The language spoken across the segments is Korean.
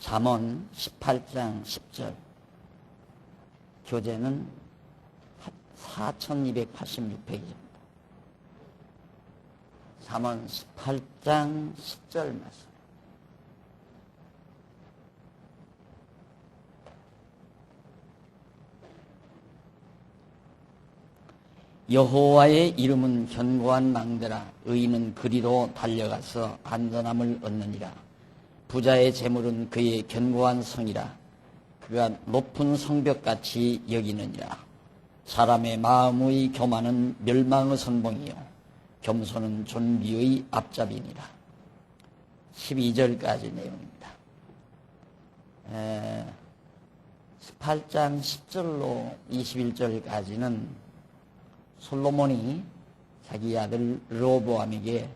잠언 18장 10절 교재는 4286페이지입니다. 잠언 18장 10절 말씀. 여호와의 이름은 견고한 망대라. 의인은 그리로 달려가서 안전함을 얻느니라. 부자의 재물은 그의 견고한 성이라. 그가 높은 성벽같이 여기느니라. 사람의 마음의 교만은 멸망의 선봉이요 겸손은 존귀의 앞잡이니라. 12절까지 내용입니다. 18장 10절로 21절까지는 솔로몬이 자기 아들 르호보암에게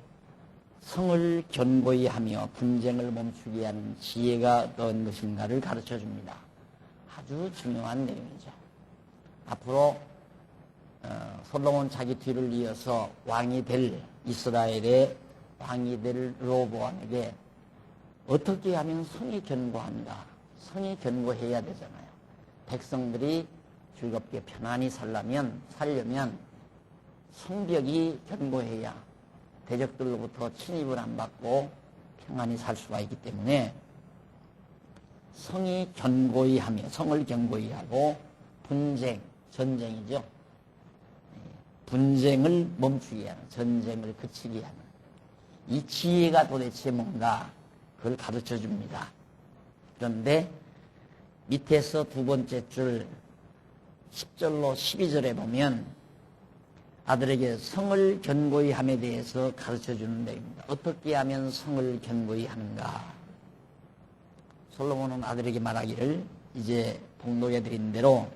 성을 견고히 하며 분쟁을 멈추게 하는 지혜가 어떤 것인가를 가르쳐 줍니다. 아주 중요한 내용이죠. 앞으로 솔로몬 자기 뒤를 이어서 왕이 될 이스라엘의 왕이 될 르호보암에게 어떻게 하면 성이 견고한가? 성이 견고해야 되잖아요. 백성들이 즐겁게 편안히 살려면 성벽이 견고해야 대적들로부터 침입을 안 받고 평안히 살 수가 있기 때문에 성이 견고히 하며 성을 견고히 하고 전쟁이죠. 분쟁을 멈추게 하는, 전쟁을 그치게 하는 이 지혜가 도대체 뭔가 그걸 가르쳐 줍니다. 그런데 밑에서 두 번째 줄 10절로 12절에 보면 아들에게 성을 견고히 함에 대해서 가르쳐 주는 내용입니다. 어떻게 하면 성을 견고히 하는가? 솔로몬은 아들에게 말하기를 이제 봉독해 드린 대로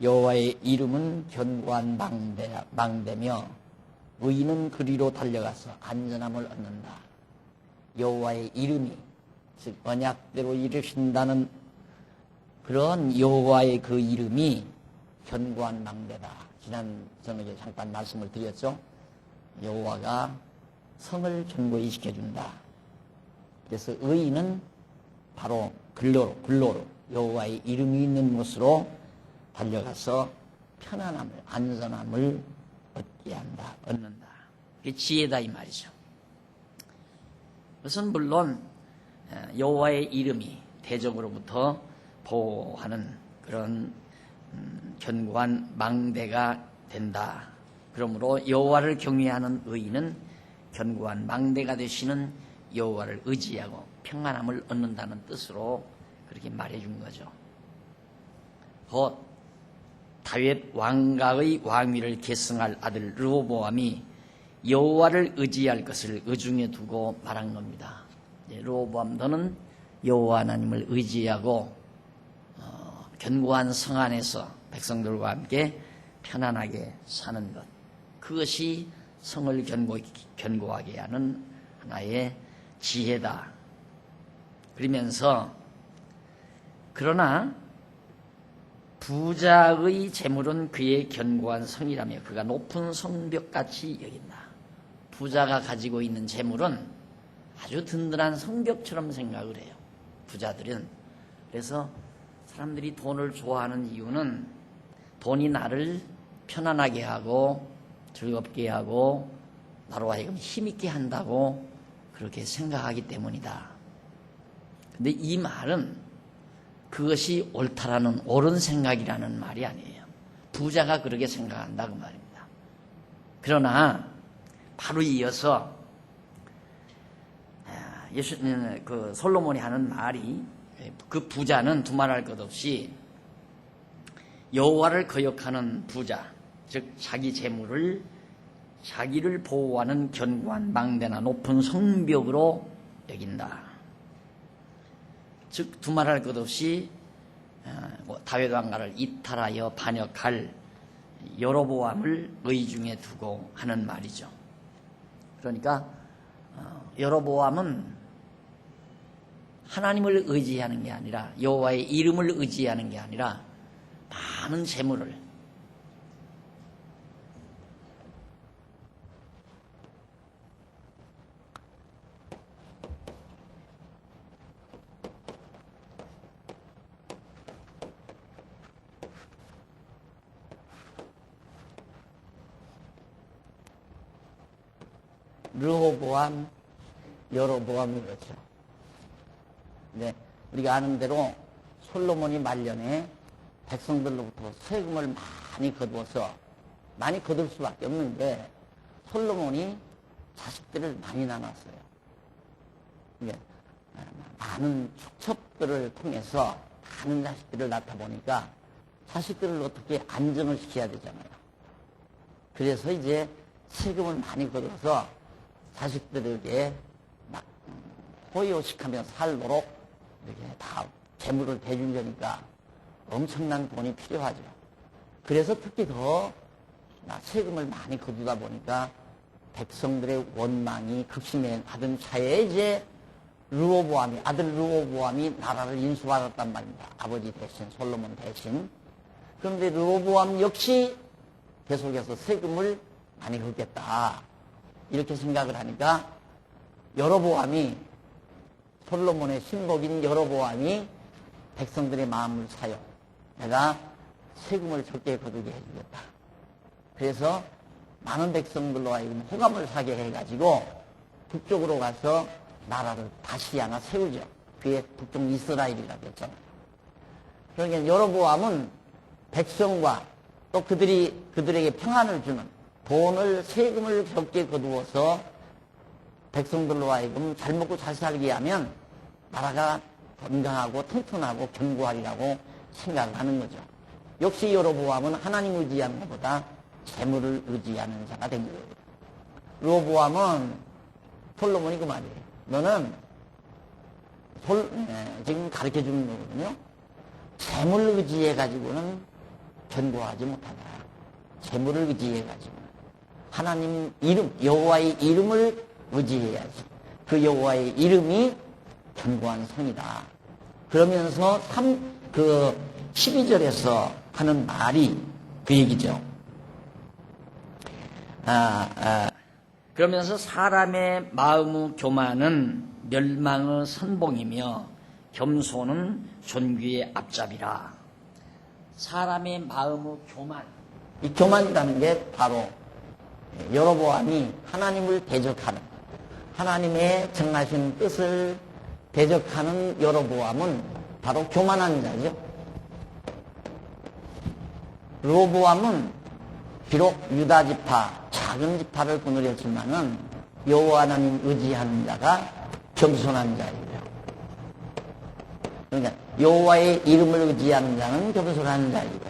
여호와의 이름은 견고한 망대며 의인은 그리로 달려가서 안전함을 얻는다. 여호와의 이름이 즉 언약대로 이루신다는 그런 여호와의 그 이름이 견고한 망대다. 지난 저녁에 잠깐 말씀을 드렸죠. 여호와가 성을 견고히 시켜준다. 그래서 의인은 바로 근로로 여호와의 이름이 있는 곳으로 달려가서 편안함을, 안전함을 얻는다. 그게 지혜다 이 말이죠. 그것은 물론 여호와의 이름이 대적으로부터 보호하는 그런 견고한 망대가 된다. 그러므로 여호와를 경외하는 의인은 견고한 망대가 되시는 여호와를 의지하고 평안함을 얻는다는 뜻으로 그렇게 말해준 거죠. 곧 다윗 왕가의 왕위를 계승할 아들 르호보암이 여호와를 의지할 것을 의중에 두고 말한 겁니다. 르호보암 너는 여호와 하나님을 의지하고 견고한 성 안에서 백성들과 함께 편안하게 사는 것, 그것이 성을 견고하게 하는 하나의 지혜다. 그러면서 그러나 부자의 재물은 그의 견고한 성이라며 그가 높은 성벽같이 여긴다. 부자가 가지고 있는 재물은 아주 든든한 성벽처럼 생각을 해요. 부자들은. 그래서 사람들이 돈을 좋아하는 이유는 돈이 나를 편안하게 하고 즐겁게 하고 나로 하여금 힘있게 한다고 그렇게 생각하기 때문이다. 근데 이 말은 그것이 옳다라는 옳은 생각이라는 말이 아니에요. 부자가 그렇게 생각한다 그 말입니다. 그러나 바로 이어서 솔로몬이 하는 말이 그 부자는 두말할 것 없이 여호와를 거역하는 부자, 즉 자기 재물을 자기를 보호하는 견고한 망대나 높은 성벽으로 여긴다. 즉 두말할 것 없이 다윗 왕가를 이탈하여 반역할 여로보암을 의중에 두고 하는 말이죠. 그러니까 여로보암은 하나님을 의지하는 게 아니라 여호와의 이름을 의지하는 게 아니라 많은 재물을 르호보암, 여로보암이 그렇죠. 네, 우리가 아는 대로 솔로몬이 말년에 백성들로부터 세금을 많이 거두어서 많이 거둘 수밖에 없는 게 솔로몬이 자식들을 많이 낳았어요. 이게 많은 축첩들을 통해서 많은 자식들을 낳다 보니까 자식들을 어떻게 안정을 시켜야 되잖아요. 그래서 이제 세금을 많이 거둬서 자식들에게 막 호의호식하며 살도록 이렇게 다 재물을 대주려니까 엄청난 돈이 필요하죠. 그래서 특히 더 세금을 많이 거두다 보니까 백성들의 원망이 극심하던 차에 이제 아들 르호보암이 나라를 인수받았단 말입니다. 아버지 대신, 솔로몬 대신. 그런데 르호보암 역시 계속해서 세금을 많이 걷겠다. 이렇게 생각을 하니까 여로보암이, 솔로몬의 신복인 여로보암이 백성들의 마음을 사요. 내가 세금을 적게 거두게 해주겠다. 그래서 많은 백성들로 하여금 호감을 사게 해가지고 북쪽으로 가서 나라를 다시 하나 세우죠. 그게 북쪽 이스라엘이라고 했잖아요. 그러니까 여로보암은 백성과 또 그들에게 평안을 주는 돈을, 세금을 적게 거두어서 백성들로 하여금 잘 먹고 잘 살게 하면 나라가 건강하고 튼튼하고 견고하리라고 생각을 하는 거죠. 역시 여로보암은 하나님 의지하는 것보다 재물을 의지하는 자가 된 거예요. 르호보암은 솔로몬이 그 말이에요. 너는 지금 가르쳐 주는 거거든요. 재물을 의지해가지고는 견고하지 못하다. 재물을 의지해가지고는 하나님 이름, 여호와의 이름을 의지해야지. 그 여호와의 이름이 견고한 성이다. 그러면서 12절에서 하는 말이 그 얘기죠. 그러면서 사람의 마음의 교만은 멸망의 선봉이며 겸손은 존귀의 앞잡이라. 사람의 마음의 교만. 이 교만이라는 게 바로 여로보암이 하나님을 대적하는, 하나님의 정하신 뜻을 대적하는 여로보암은 바로 교만한 자죠. 르호보암은 비록 유다 지파, 작은 지파를 거느렸지만은 여호와 하나님 의지하는 자가 겸손한 자예요. 그러니까 여호와의 이름을 의지하는 자는 겸손한 자이고,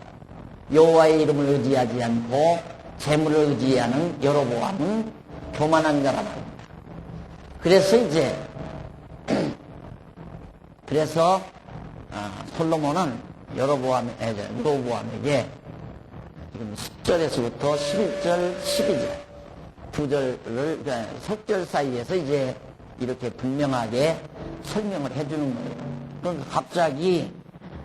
여호와의 이름을 의지하지 않고 재물을 의지하는 여로보암은 교만한 자라 말입니다. 그래서 솔로몬은 르호보암에게 지금 10절에서부터 11절, 12절 두 절을, 그러니까 석절 사이에서 이제 이렇게 분명하게 설명을 해주는 거예요. 그러니까 갑자기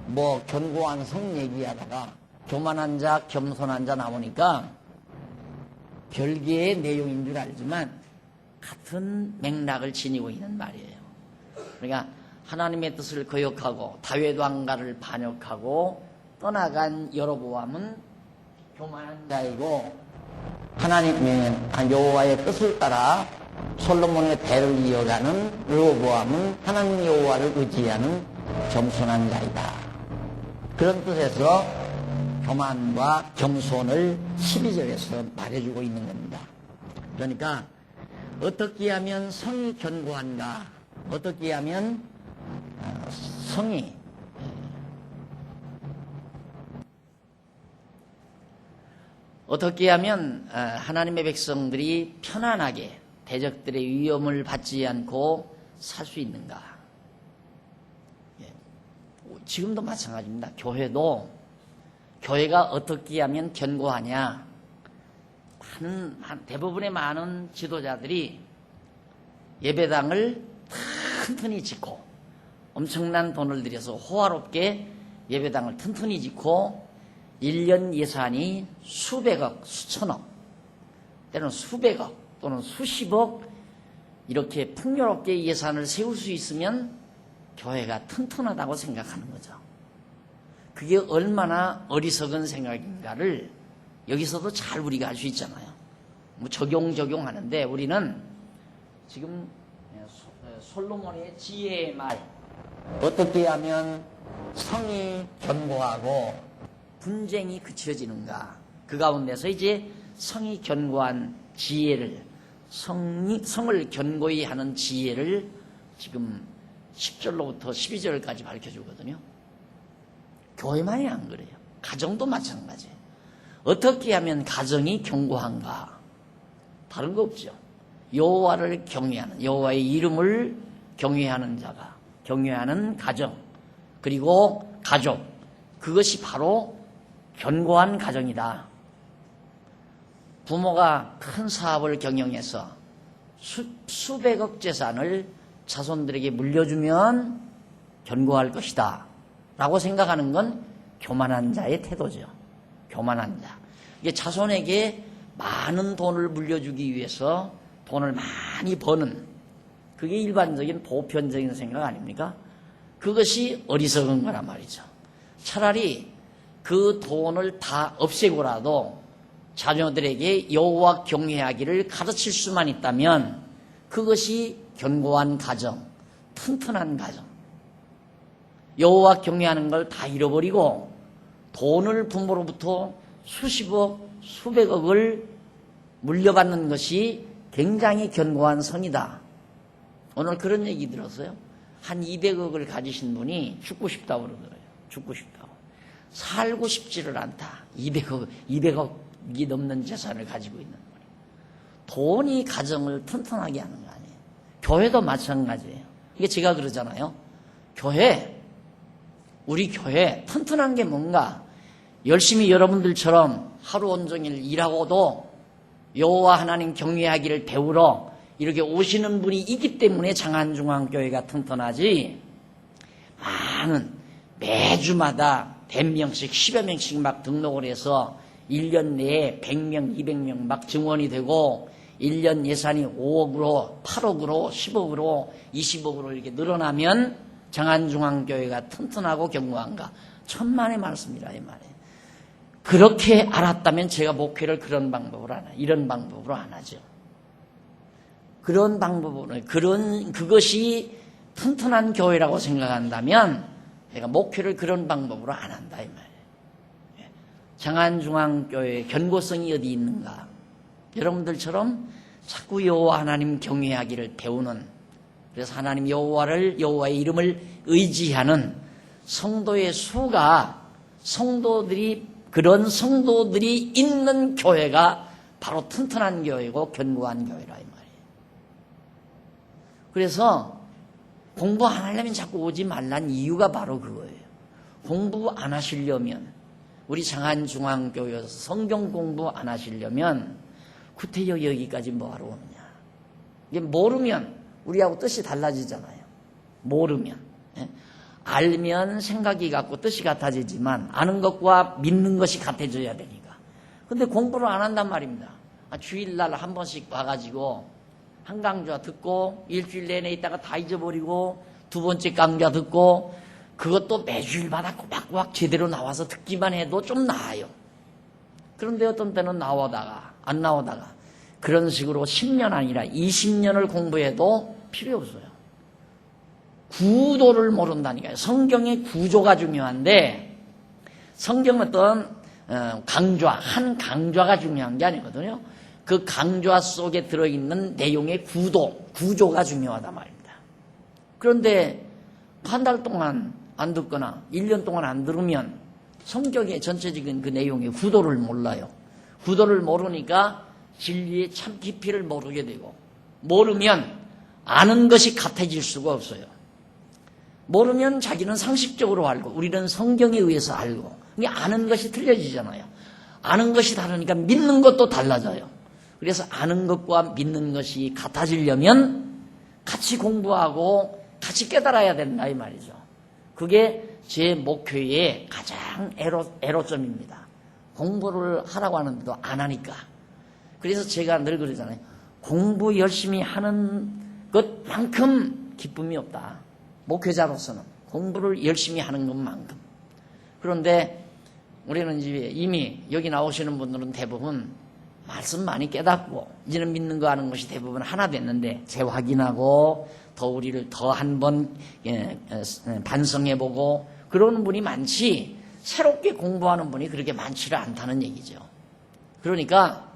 뭐 견고한 성 얘기하다가 교만한 자, 겸손한 자 나오니까 별개의 내용인 줄 알지만 같은 맥락을 지니고 있는 말이에요. 그러니까 하나님의 뜻을 거역하고 다윗 왕가를 반역하고 떠나간 여로보암은 교만한 자이고, 하나님의 여호와의 뜻을 따라 솔로몬의 대를 이어가는 르호보암은 하나님 여호와를 의지하는 겸손한 자이다. 그런 뜻에서 교만과 겸손을 12절에서 말해주고 있는 겁니다. 그러니까 어떻게 하면 성이 견고한가, 어떻게 하면 성이 어떻게 하면 하나님의 백성들이 편안하게 대적들의 위험을 받지 않고 살 수 있는가. 지금도 마찬가지입니다. 교회가 어떻게 하면 견고하냐. 대부분의 많은 지도자들이 예배당을 튼튼히 짓고 엄청난 돈을 들여서 호화롭게 예배당을 튼튼히 짓고 1년 예산이 수백억, 수천억, 때로는 수백억 또는 수십억 이렇게 풍요롭게 예산을 세울 수 있으면 교회가 튼튼하다고 생각하는 거죠. 그게 얼마나 어리석은 생각인가를 여기서도 잘 우리가 알 수 있잖아요. 뭐 적용하는데 우리는 지금 솔로몬의 지혜의 말, 어떻게 하면 성이 견고하고 분쟁이 그쳐지는가. 그 가운데서 이제 성이 견고한 지혜를, 성을 견고히 하는 지혜를 지금 10절로부터 12절까지 밝혀주거든요. 교회만이 안 그래요. 가정도 마찬가지예요. 어떻게 하면 가정이 견고한가? 다른 거 없죠. 여호와를 경외하는, 여호와의 이름을 경외하는 자가, 경외하는 가정, 그리고 가족, 그것이 바로 견고한 가정이다. 부모가 큰 사업을 경영해서 수백억 재산을 자손들에게 물려주면 견고할 것이다 라고 생각하는 건 교만한 자의 태도죠. 교만한 자. 이게 자손에게 많은 돈을 물려주기 위해서 돈을 많이 버는, 그게 일반적인 보편적인 생각 아닙니까? 그것이 어리석은 거란 말이죠. 차라리 그 돈을 다 없애고라도 자녀들에게 여호와 경외하기를 가르칠 수만 있다면 그것이 견고한 가정, 튼튼한 가정. 여호와 경외하는 걸 다 잃어버리고 돈을 부모로부터 수십억, 수백억을 물려받는 것이 굉장히 견고한 성이다. 오늘 그런 얘기 들었어요. 한 200억을 가지신 분이 죽고 싶다고 그러더라고요. 죽고 싶다고. 살고 싶지를 않다. 200억이 넘는 재산을 가지고 있는 거예요. 돈이 가정을 튼튼하게 하는 거 아니에요. 교회도 마찬가지예요. 이게 제가 그러잖아요. 우리 교회 튼튼한 게 뭔가? 열심히 여러분들처럼 하루 온종일 일하고도 여호와 하나님 경외하기를 배우러 이렇게 오시는 분이 있기 때문에 장안중앙교회가 튼튼하지, 많은 매주마다 100명씩 10여 명씩 막 등록을 해서 1년 내에 100명 200명 막 증원이 되고 1년 예산이 5억으로 8억으로 10억으로 20억으로 이렇게 늘어나면 장안중앙교회가 튼튼하고 견고한가? 천만의 말씀이라 이 말이에요. 그렇게 알았다면 제가 목회를 그런 방법으로 안 해요. 이런 방법으로 안 하죠. 그런 방법으로, 그것이 튼튼한 교회라고 생각한다면 내가 목회를 그런 방법으로 안 한다 이 말이에요. 장안중앙교회의 견고성이 어디 있는가? 여러분들처럼 자꾸 여호와 하나님 경외하기를 배우는, 그래서 하나님 여호와의 이름을 의지하는 성도의 수가, 그런 성도들이 있는 교회가 바로 튼튼한 교회고 견고한 교회라 이 말이에요. 그래서 공부 안 하려면 자꾸 오지 말란 이유가 바로 그거예요. 공부 안 하시려면, 우리 장안중앙교회에서 성경 공부 안 하시려면 구태여 여기까지 뭐하러 오느냐. 이게 모르면 우리하고 뜻이 달라지잖아요. 모르면. 알면 생각이 같고 뜻이 같아지지만 아는 것과 믿는 것이 같아져야 되니까. 근데 공부를 안 한단 말입니다. 주일날 한 번씩 와가지고 한 강좌 듣고 일주일 내내 있다가 다 잊어버리고 두 번째 강좌 듣고 그것도 매주일마다 꼬박꼬박 제대로 나와서 듣기만 해도 좀 나아요. 그런데 어떤 때는 나오다가 안 나오다가 그런 식으로 10년 아니라 20년을 공부해도 필요 없어요. 구도를 모른다니까요. 성경의 구조가 중요한데 성경은 어떤 한 강좌가 중요한 게 아니거든요. 그 강좌 속에 들어있는 내용의 구조가 중요하단 말입니다. 그런데 한 달 동안 안 듣거나 1년 동안 안 들으면 성경의 전체적인 그 내용의 구도를 몰라요. 구도를 모르니까 진리의 참 깊이를 모르게 되고, 모르면 아는 것이 같아질 수가 없어요. 모르면 자기는 상식적으로 알고 우리는 성경에 의해서 알고, 이게 아는 것이 틀려지잖아요. 아는 것이 다르니까 믿는 것도 달라져요. 그래서 아는 것과 믿는 것이 같아지려면 같이 공부하고 같이 깨달아야 된다 이 말이죠. 그게 제 목회의 가장 애로점입니다. 공부를 하라고 하는데도 안 하니까. 그래서 제가 늘 그러잖아요. 공부 열심히 하는 것만큼 기쁨이 없다. 목회자로서는 공부를 열심히 하는 것만큼. 그런데 우리는 이제 이미 여기 나오시는 분들은 대부분 말씀 많이 깨닫고 이제는 믿는 거 하는 것이 대부분 하나 됐는데 재확인하고 더 우리를 더 한번 반성해보고 그러는 분이 많지 새롭게 공부하는 분이 그렇게 많지를 않다는 얘기죠. 그러니까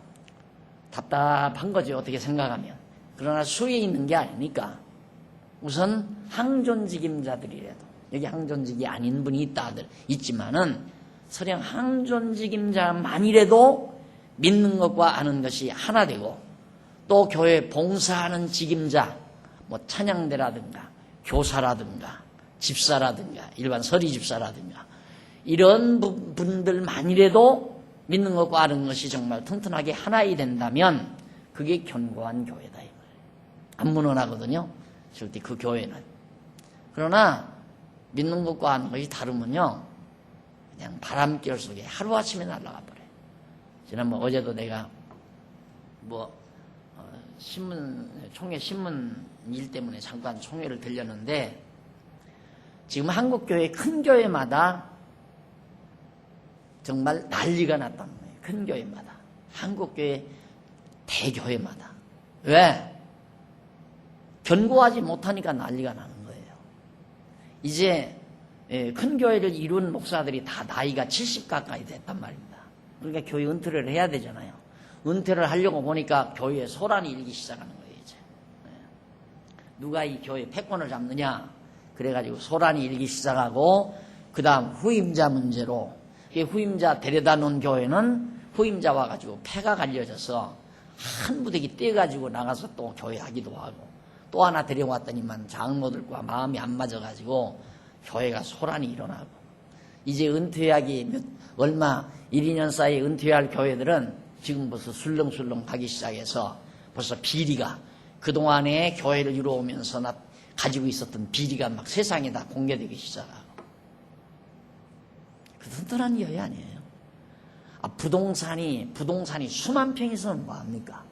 답답한 거죠. 어떻게 생각하면. 그러나 수에 있는 게 아니니까 우선 항존직임자들이라도 여기 항존직이 아닌 분이 있지만은 설령 항존직임자만이라도 믿는 것과 아는 것이 하나 되고 또 교회 봉사하는 직임자 뭐 찬양대라든가 교사라든가 집사라든가 일반 서리 집사라든가 이런 분들만이라도 믿는 것과 아는 것이 정말 튼튼하게 하나이 된다면 그게 견고한 교회다 이 말이에요. 안 무너나거든요. 절대 그 교회는. 그러나 믿는 것과 아는 것이 다르면요 그냥 바람결 속에 하루아침에 날아가 버려요. 지난번 어제도 내가 총회 신문 일 때문에 잠깐 총회를 들렸는데 지금 한국교회 큰 교회마다 정말 난리가 났다는 거예요. 큰 교회마다. 한국교회 대교회마다. 왜? 견고하지 못하니까 난리가 나는 거예요. 이제 큰 교회를 이룬 목사들이 다 나이가 70 가까이 됐단 말입니다. 그러니까 교회 은퇴를 해야 되잖아요. 은퇴를 하려고 보니까 교회에 소란이 일기 시작하는 거예요. 이제 누가 이 교회 패권을 잡느냐 그래가지고 소란이 일기 시작하고 그 다음 후임자 문제로 후임자 데려다 놓은 교회는 후임자 와가지고 폐가 갈려져서 한 부대기 떼가지고 나가서 또 교회 하기도 하고 또 하나 데려왔더니만 장로들과 마음이 안 맞아가지고 교회가 소란이 일어나고 이제 은퇴하기 얼마 1, 2년 사이에 은퇴할 교회들은 지금 벌써 술렁술렁 가기 시작해서 벌써 비리가 그동안에 교회를 이루어오면서 가지고 있었던 비리가 막 세상에 다 공개되기 시작하고 그 튼튼한 교회 아니에요. 부동산이 수만 평 있으면 뭐합니까?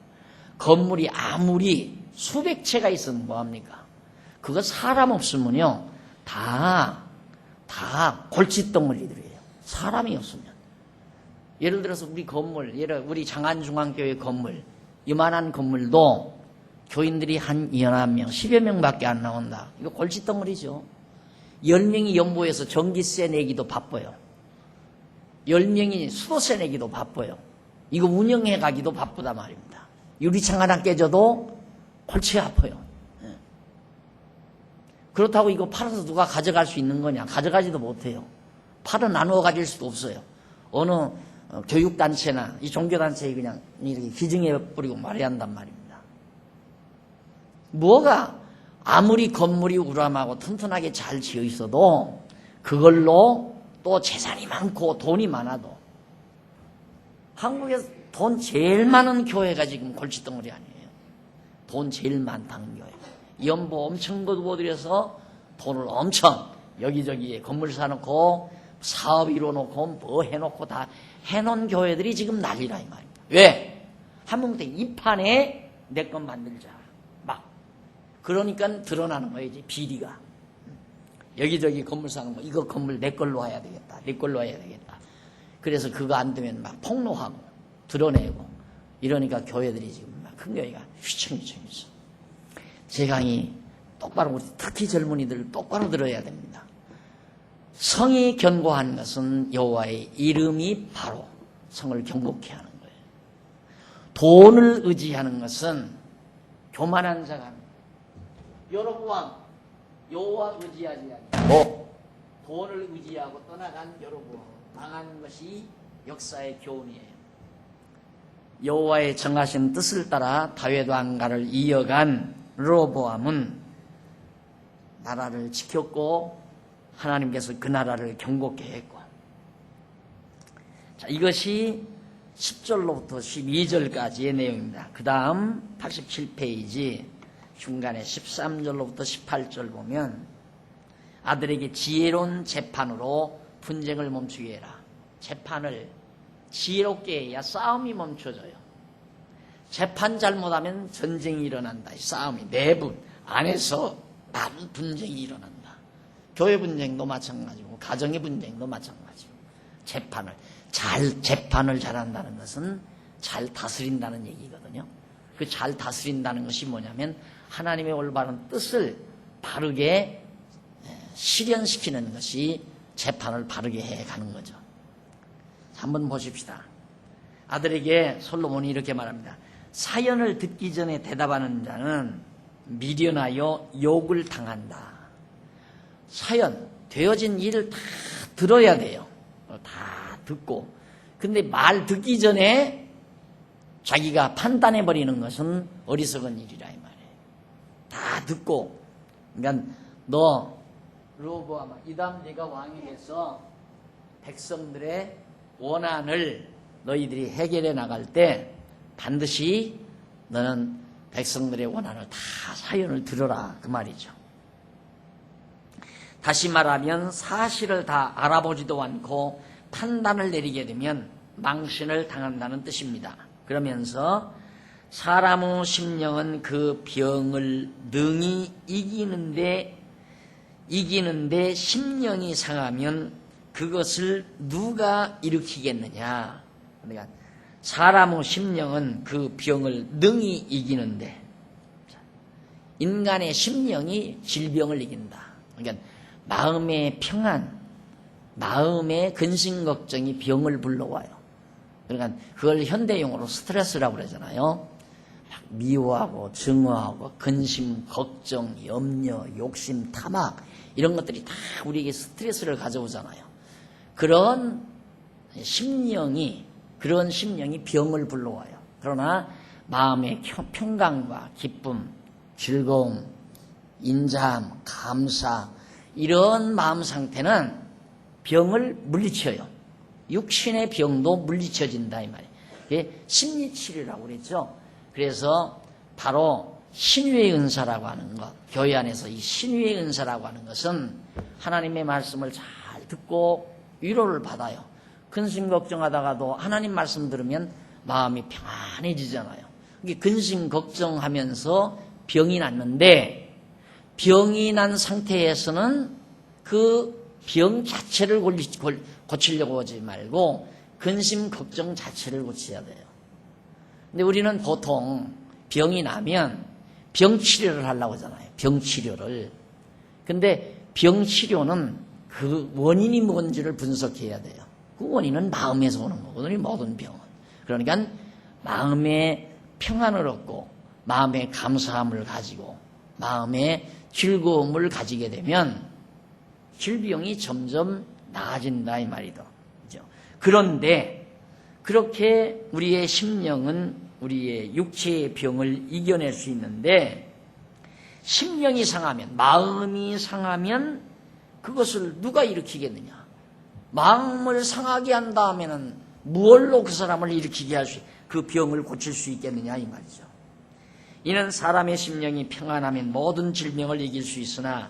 건물이 아무리 수백 채가 있으면 뭐합니까? 그거 사람 없으면요 다 골칫덩어리들이에요. 사람이 없으면. 예를 들어서 우리 장안중앙교회 건물 이만한 건물도 교인들이 한 11명 10여 명밖에 안 나온다. 이거 골칫덩어리죠. 10명이 연보해서 전기세 내기도 바빠요. 10명이 수도세 내기도 바빠요. 이거 운영해 가기도 바쁘다 말입니다. 유리창 하나 깨져도 골치 아파요. 그렇다고 이거 팔아서 누가 가져갈 수 있는 거냐? 가져가지도 못해요. 팔아 나누어 가질 수도 없어요. 어느 교육단체나 이 종교단체에 그냥 이렇게 기증해 버리고 말해야 한단 말입니다. 뭐가 아무리 건물이 우람하고 튼튼하게 잘 지어 있어도 그걸로 또 재산이 많고 돈이 많아도 한국에서 돈 제일 많은 교회가 지금 골칫덩어리 아니에요. 돈 제일 많다는 교회. 연보 엄청 거두어들여서 돈을 엄청 여기저기에 건물 사놓고 사업 이뤄놓고 뭐 해놓고 다 해놓은 교회들이 지금 난리라 이 말입니다. 왜? 한문대 이 판에 내 건 만들자. 막 그러니까 드러나는 거예요. 이제 비리가. 여기저기 건물 사는 거 이거 건물 내 걸로 해야 되겠다. 내 걸로 해야 되겠다. 그래서 그거 안 되면 막 폭로하고 드러내고 이러니까 교회들이 지금 막 큰 교회가 휘청휘청 있어. 제 강의 똑바로 우리 특히 젊은이들 똑바로 들어야 됩니다. 성이 견고한 것은 여호와의 이름이 바로 성을 경고케 하는 거예요. 돈을 의지하는 것은 교만한 자가 하는 거예요. 여로보암 여호와 의지하지 않고 돈을 의지하고 떠나간 여로보암 당한 것이 역사의 교훈이에요. 여호와의 정하신 뜻을 따라 다윗 왕가를 이어간 여로보암은 나라를 지켰고 하나님께서 그 나라를 경고케 했고 자, 이것이 10절로부터 12절까지의 내용입니다. 그 다음 87페이지 중간에 13절로부터 18절 보면 아들에게 지혜로운 재판으로 분쟁을 멈추게 해라. 재판을 지혜롭게 해야 싸움이 멈춰져요. 재판 잘못하면 전쟁이 일어난다. 싸움이 내분 안에서 많은 분쟁이 일어난다. 교회 분쟁도 마찬가지고 가정의 분쟁도 마찬가지고 재판을 잘한다는 것은 잘 다스린다는 얘기거든요. 그 잘 다스린다는 것이 뭐냐면 하나님의 올바른 뜻을 바르게 실현시키는 것이 재판을 바르게 해가는 거죠. 한번 보십시다. 아들에게 솔로몬이 이렇게 말합니다. 사연을 듣기 전에 대답하는 자는 미련하여 욕을 당한다. 사연, 되어진 일을 다 들어야 돼요. 다 듣고. 근데 말 듣기 전에 자기가 판단해버리는 것은 어리석은 일이라 이 말이에요. 다 듣고. 그러니까 너 르호보암아, 이 다음 네가 왕이 돼서 백성들의 원한을 너희들이 해결해 나갈 때 반드시 너는 백성들의 원한을 다 사연을 들어라 그 말이죠. 다시 말하면 사실을 다 알아보지도 않고 판단을 내리게 되면 망신을 당한다는 뜻입니다. 그러면서 사람의 심령은 그 병을 능히 이기는데 심령이 상하면 그것을 누가 일으키겠느냐. 그러니까 사람의 심령은 그 병을 능히 이기는데 인간의 심령이 질병을 이긴다. 그러니까 마음의 평안, 마음의 근심 걱정이 병을 불러와요. 그러니까 그걸 현대용어로 스트레스라고 그러잖아요. 미워하고 증오하고 근심, 걱정, 염려, 욕심, 탐악 이런 것들이 다 우리에게 스트레스를 가져오잖아요. 그런 심령이 병을 불러와요. 그러나 마음의 평강과 기쁨, 즐거움, 인자함, 감사 이런 마음 상태는 병을 물리쳐요. 육신의 병도 물리쳐진다 이 말이에요. 이게 심리치료라고 그랬죠. 그래서 바로 신유의 은사라고 하는 것, 교회 안에서 이 신유의 은사라고 하는 것은 하나님의 말씀을 잘 듣고 위로를 받아요. 근심 걱정하다가도 하나님 말씀 들으면 마음이 평안해지잖아요. 이게 근심 걱정하면서 병이 났는데 병이 난 상태에서는 그 병 자체를 고치려고 하지 말고 근심 걱정 자체를 고쳐야 돼요. 근데 우리는 보통 병이 나면 병 치료를 하려고 하잖아요. 병 치료를. 근데 병 치료는 그 원인이 뭔지를 분석해야 돼요. 그 원인은 마음에서 오는 거거든요. 모든 병은. 그러니까 마음의 평안을 얻고 마음의 감사함을 가지고 마음의 즐거움을 가지게 되면 질병이 점점 나아진다 이 말이죠. 그런데 그렇게 우리의 심령은 우리의 육체의 병을 이겨낼 수 있는데 심령이 상하면, 마음이 상하면 그것을 누가 일으키겠느냐? 마음을 상하게 한 다음에는 무엇로 그 사람을 일으키게 할 수, 그 병을 고칠 수 있겠느냐 이 말이죠. 이는 사람의 심령이 평안하면 모든 질병을 이길 수 있으나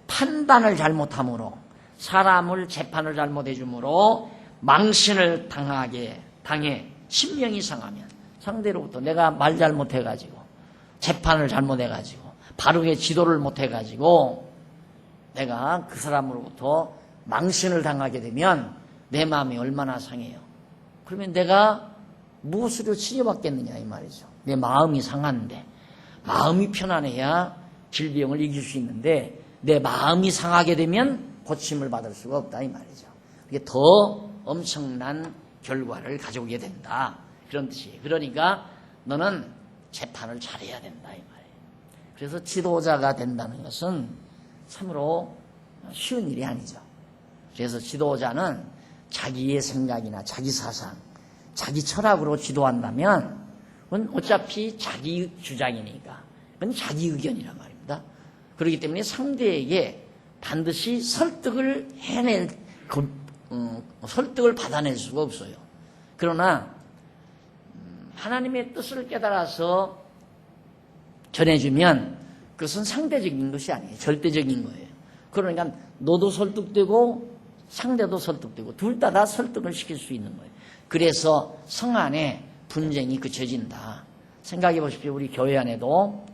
판단을 잘못함으로 사람을 재판을 잘못해 주므로 망신을 당해 심령이 상하면 상대로부터 내가 말 잘못해가지고 재판을 잘못해가지고 바르게 지도를 못해가지고 내가 그 사람으로부터 망신을 당하게 되면 내 마음이 얼마나 상해요. 그러면 내가 무엇으로 치료받겠느냐 이 말이죠. 내 마음이 상한데 마음이 편안해야 질병을 이길 수 있는데 내 마음이 상하게 되면 고침을 받을 수가 없다 이 말이죠. 이게 더 엄청난 결과를 가져오게 된다 그런 뜻이에요. 그러니까 너는 재판을 잘해야 된다 이 말이에요. 그래서 지도자가 된다는 것은 참으로 쉬운 일이 아니죠. 그래서 지도자는 자기의 생각이나 자기 사상, 자기 철학으로 지도한다면 그건 어차피 자기 주장이니까 그건 자기 의견이란 말입니다. 그렇기 때문에 상대에게 반드시 설득을 설득을 받아낼 수가 없어요. 그러나 하나님의 뜻을 깨달아서 전해주면 그것은 상대적인 것이 아니에요. 절대적인 거예요. 그러니까 너도 설득되고 상대도 설득되고 둘 다 설득을 시킬 수 있는 거예요. 그래서 성 안에 분쟁이 그쳐진다. 생각해 보십시오. 우리 교회 안에도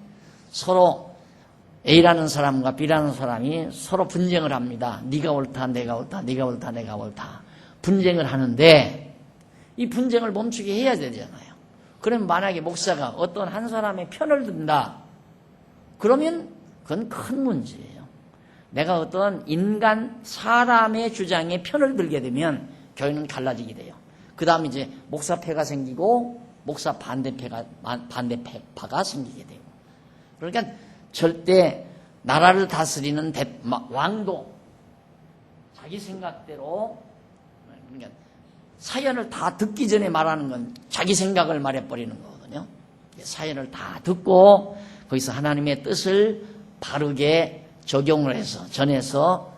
서로 A라는 사람과 B라는 사람이 서로 분쟁을 합니다. 네가 옳다, 내가 옳다, 네가 옳다, 내가 옳다. 분쟁을 하는데 이 분쟁을 멈추게 해야 되잖아요. 그럼 만약에 목사가 어떤 한 사람의 편을 든다. 그러면 그건 큰 문제예요. 내가 어떤 사람의 주장에 편을 들게 되면 교회는 갈라지게 돼요. 그 다음에 이제 목사패가 생기고 목사 반대파가 생기게 되고. 그러니까 절대 나라를 다스리는 왕도 자기 생각대로, 그러니까 사연을 다 듣기 전에 말하는 건 자기 생각을 말해버리는 거거든요. 사연을 다 듣고 거기서 하나님의 뜻을 바르게 적용을 해서 전해서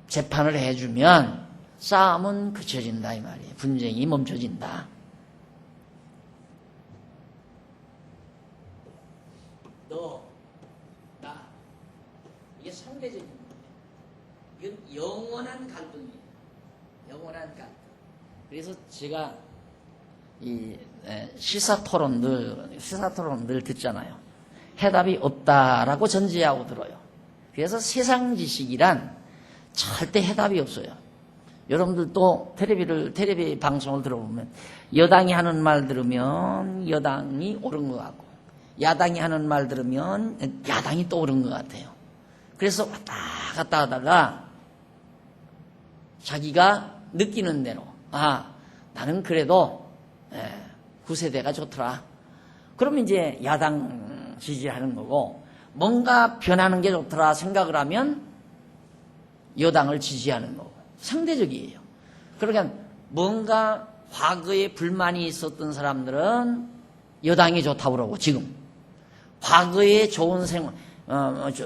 재판을 해주면 싸움은 그쳐진다 이 말이에요. 분쟁이 멈춰진다. 너, 나, 이게 상대적인 거예요. 이건 영원한 갈등이에요. 영원한 갈등. 그래서 제가 이 시사 토론들 듣잖아요. 해답이 없다라고 전제하고 들어요. 그래서 세상 지식이란 절대 해답이 없어요. 여러분들도 텔레비 방송을 들어보면 여당이 하는 말 들으면 여당이 옳은 것 같고 야당이 하는 말 들으면 야당이 또 옳은 것 같아요. 그래서 왔다 갔다 하다가 자기가 느끼는 대로 나는 그래도 9세대가 좋더라. 그러면 이제 야당 지지하는 거고 뭔가 변하는 게 좋더라 생각을 하면 여당을 지지하는 거고 상대적이에요. 그러니까 뭔가 과거에 불만이 있었던 사람들은 여당이 좋다고 그러고 지금 과거에 좋은 생활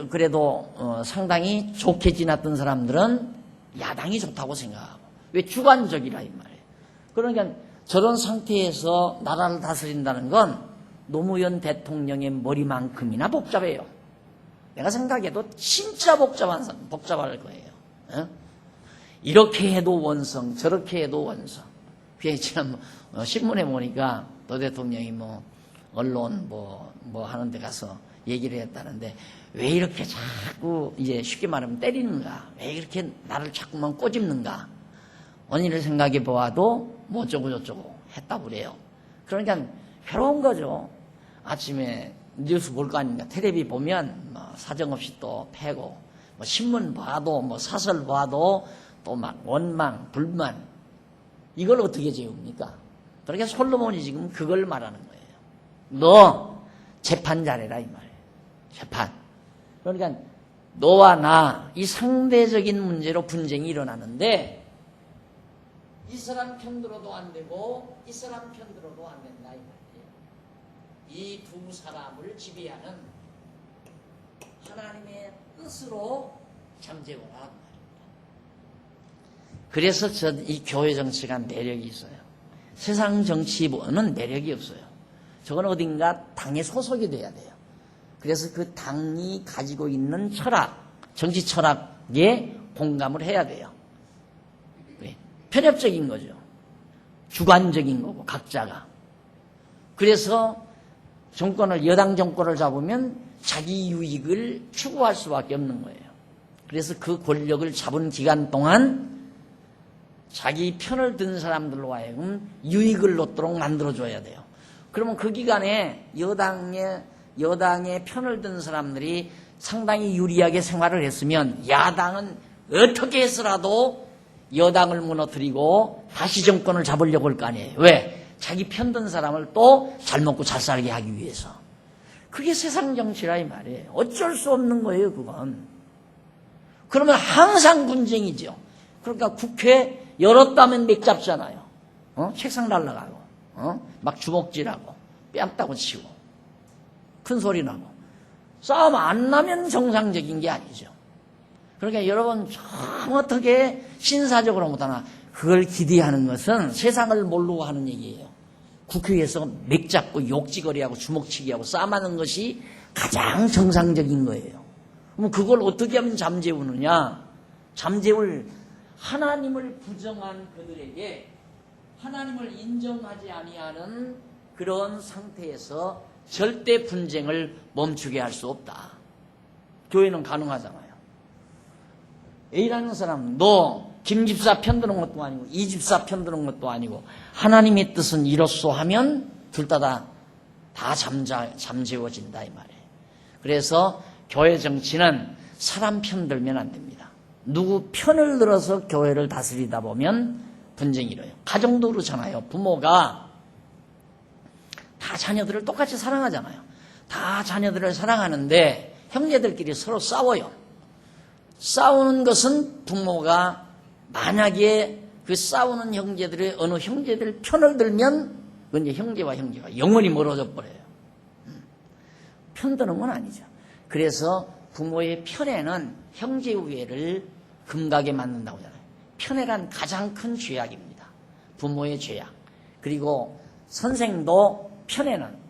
그래도 상당히 좋게 지났던 사람들은 야당이 좋다고 생각하고 왜 주관적이라 이 말이에요. 그러니까 저런 상태에서 나라를 다스린다는 건 노무현 대통령의 머리만큼이나 복잡해요. 내가 생각해도 진짜 복잡할 거예요. 이렇게 해도 원성, 저렇게 해도 원성. 그게 지금 신문에 보니까 노 대통령이 언론 하는 데 가서 얘기를 했다는데 왜 이렇게 자꾸 이제 쉽게 말하면 때리는가? 왜 이렇게 나를 자꾸만 꼬집는가? 원인을 생각해 보아도 어쩌고 저쩌고 했다고 그래요. 그러니까 괴로운 거죠. 아침에 뉴스 볼 거 아닙니까? 텔레비 보면 사정없이 또 패고 신문 봐도 사설 봐도 또 막 원망, 불만 이걸 어떻게 재웁니까? 그러니까 솔로몬이 지금 그걸 말하는 거예요. 너 재판 잘해라 이 말이에요. 재판. 그러니까 너와 나 이 상대적인 문제로 분쟁이 일어나는데 이 사람 편들어도 안 되고 이 사람 편들어도 안 된다 이 말이에요. 이 두 사람을 지배하는 하나님의 뜻으로 잠재워라. 그래서 이 교회 정치가 매력이 있어요. 세상 정치는 매력이 없어요. 저건 어딘가 당에 소속이 돼야 돼요. 그래서 그 당이 가지고 있는 철학, 정치 철학에 공감을 해야 돼요. 편협적인 거죠. 주관적인 거고 각자가. 그래서 여당 정권을 잡으면 자기 유익을 추구할 수밖에 없는 거예요. 그래서 그 권력을 잡은 기간 동안 자기 편을 든 사람들로 하여금 유익을 얻도록 만들어줘야 돼요. 그러면 그 기간에 여당의 편을 든 사람들이 상당히 유리하게 생활을 했으면 야당은 어떻게 해서라도 여당을 무너뜨리고 다시 정권을 잡으려고 할 거 아니에요. 왜? 자기 편든 사람을 또 잘 먹고 잘 살게 하기 위해서. 그게 세상 정치라 이 말이에요. 어쩔 수 없는 거예요, 그건. 그러면 항상 분쟁이죠. 그러니까 국회 열었다면 맥 잡잖아요. 책상 날라가고, 막 주먹질하고, 뺨 따고 치고, 큰 소리 나고. 싸움 안 나면 정상적인 게 아니죠. 그러니까 여러분, 어떻게 신사적으로 못하나, 그걸 기대하는 것은 세상을 모르고 하는 얘기예요. 국회에서 맥 잡고 욕지거리하고 주먹치기하고 싸움하는 것이 가장 정상적인 거예요. 그럼 그걸 어떻게 하면 잠재우느냐? 잠재울 하나님을 부정한 그들에게 하나님을 인정하지 아니하는 그런 상태에서 절대 분쟁을 멈추게 할 수 없다. 교회는 가능하잖아요. A라는 사람, 너 김 집사 편드는 것도 아니고 이 집사 편드는 것도 아니고 하나님의 뜻은 이렇소 하면 둘 다 잠재워진다 이 말이에요. 그래서 교회 정치는 사람 편 들면 안 됩니다. 누구 편을 들어서 교회를 다스리다 보면 분쟁이 일어요. 가정도 그렇잖아요. 부모가 다 자녀들을 똑같이 사랑하잖아요. 다 자녀들을 사랑하는데 형제들끼리 서로 싸워요. 싸우는 것은 부모가 만약에 그 싸우는 형제들의 어느 형제들 편을 들면 그건 이제 형제와 형제가 영원히 멀어져 버려요. 편드는 건 아니죠. 그래서 부모의 편애는 형제 우애를 금가게 만든다고 하잖아요. 편애란 가장 큰 죄악입니다. 부모의 죄악. 그리고 선생도 편애는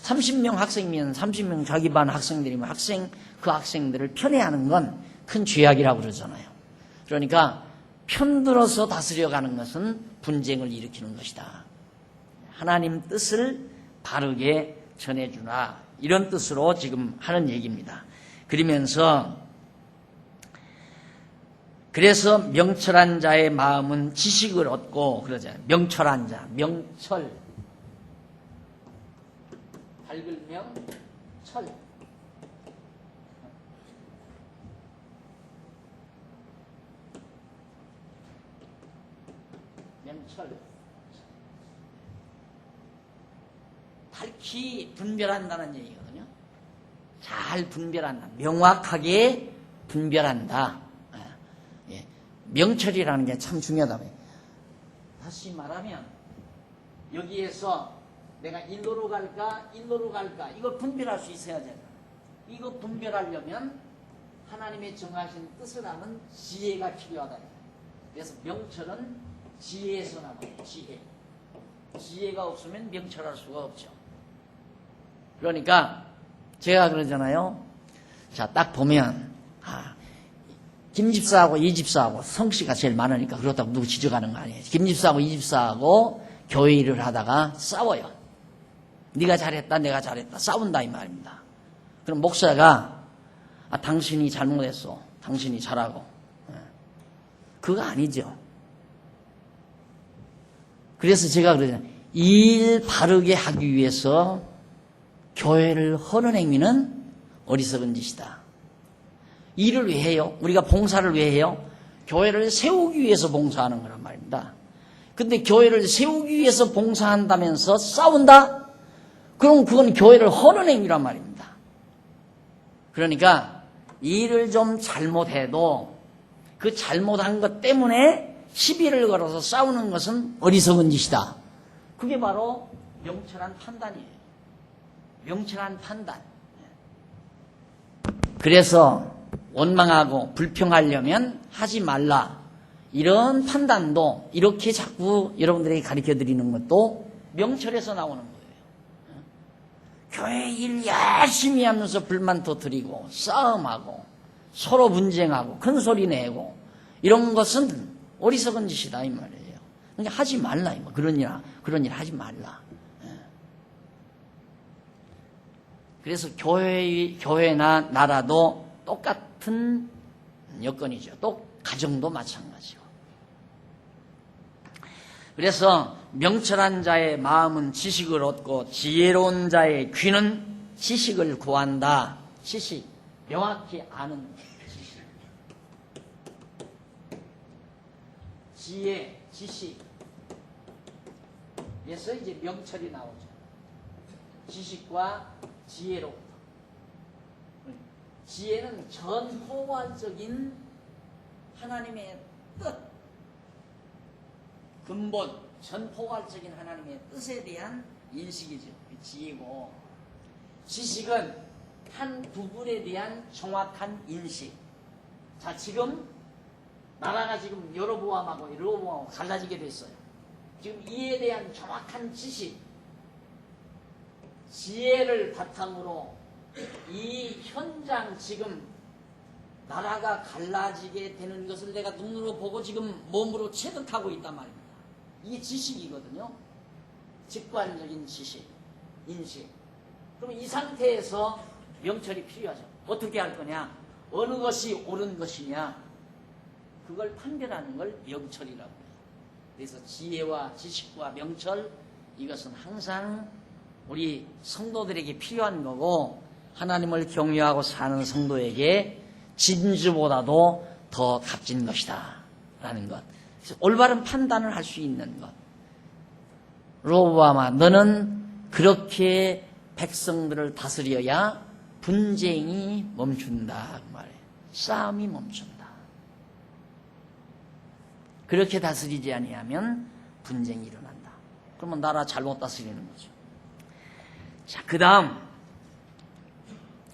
30명 학생이면 30명 자기 반 학생들이면 그 학생들을 편애하는 건 큰 죄악이라고 그러잖아요. 그러니까 편들어서 다스려가는 것은 분쟁을 일으키는 것이다. 하나님 뜻을 바르게 전해주라. 이런 뜻으로 지금 하는 얘기입니다. 그러면서 그래서 명철한 자의 마음은 지식을 얻고 그러잖아요. 명철한 자, 명철, 밝을 명, 철. 명철. 밝히 분별한다는 얘기거든요. 잘 분별한다. 명확하게 분별한다. 예. 명철이라는 게 참 중요하다. 다시 말하면 여기에서 내가 일로로 갈까 일로로 갈까 이걸 분별할 수 있어야 되잖아. 이거 분별하려면 하나님의 정하신 뜻을 아는 지혜가 필요하다. 그래서 명철은 지혜에서 나와요. 지혜가 없으면 명철할 수가 없죠. 그러니까 제가 그러잖아요. 자, 딱 보면 김 집사하고 이 집사하고 성씨가 제일 많으니까 그렇다고 누구 지적하는 거 아니에요. 김 집사하고 이 집사하고 교회 일을 하다가 싸워요. 네가 잘했다 내가 잘했다 싸운다 이 말입니다. 그럼 목사가 당신이 잘못했어. 당신이 잘하고. 그거 아니죠. 그래서 제가 그러잖아요. 일 바르게 하기 위해서 교회를 허는 행위는 어리석은 짓이다. 일을 왜 해요? 우리가 봉사를 왜 해요? 교회를 세우기 위해서 봉사하는 거란 말입니다. 근데 교회를 세우기 위해서 봉사한다면서 싸운다? 그럼 그건 교회를 허는 행위란 말입니다. 그러니까 일을 좀 잘못해도 그 잘못한 것 때문에 시비를 걸어서 싸우는 것은 어리석은 짓이다. 그게 바로 명철한 판단이에요. 명철한 판단. 그래서 원망하고 불평하려면 하지 말라. 이런 판단도 이렇게 자꾸 여러분들에게 가르쳐 드리는 것도 명철에서 나오는 거예요. 교회 일 열심히 하면서 불만 터뜨리고 싸움하고 서로 분쟁하고 큰 소리 내고 이런 것은 어리석은 짓이다 이 말이에요. 그러니까 하지 말라 이 말. 그런 일 하지 말라. 그래서 교회나 나라도 똑같은 여건이죠. 또 가정도 마찬가지고. 그래서 명철한 자의 마음은 지식을 얻고 지혜로운 자의 귀는 지식을 구한다. 지식, 명확히 아는 지식. 지혜, 지식. 그래서 이제 명철이 나오죠. 지식과 지혜로부터. 지혜는 전포괄적인 하나님의 뜻, 근본, 전포괄적인 하나님의 뜻에 대한 인식이죠. 지혜고, 지식은 한 부분에 대한 정확한 인식. 자, 지금 나라가 지금 여로보암하고 르호보암하고 갈라지게 됐어요. 지금 이에 대한 정확한 지식, 지혜를 바탕으로 이 현장 지금 나라가 갈라지게 되는 것을 내가 눈으로 보고 지금 몸으로 체득하고 있단 말입니다. 이게 지식이거든요. 직관적인 지식, 인식. 그럼 이 상태에서 명철이 필요하죠. 어떻게 할 거냐? 어느 것이 옳은 것이냐? 그걸 판별하는 걸 명철이라고 해요. 그래서 지혜와 지식과 명철 이것은 항상 우리 성도들에게 필요한 거고 하나님을 경외하고 사는 성도에게 진주보다도 더 값진 것이다 라는 것. 그래서 올바른 판단을 할 수 있는 것. 로보암아, 너는 그렇게 백성들을 다스려야 분쟁이 멈춘다 그 말이에요. 싸움이 멈춘다. 그렇게 다스리지 아니하면 분쟁이 일어난다. 그러면 나라 잘못 다스리는 거죠. 자, 그 다음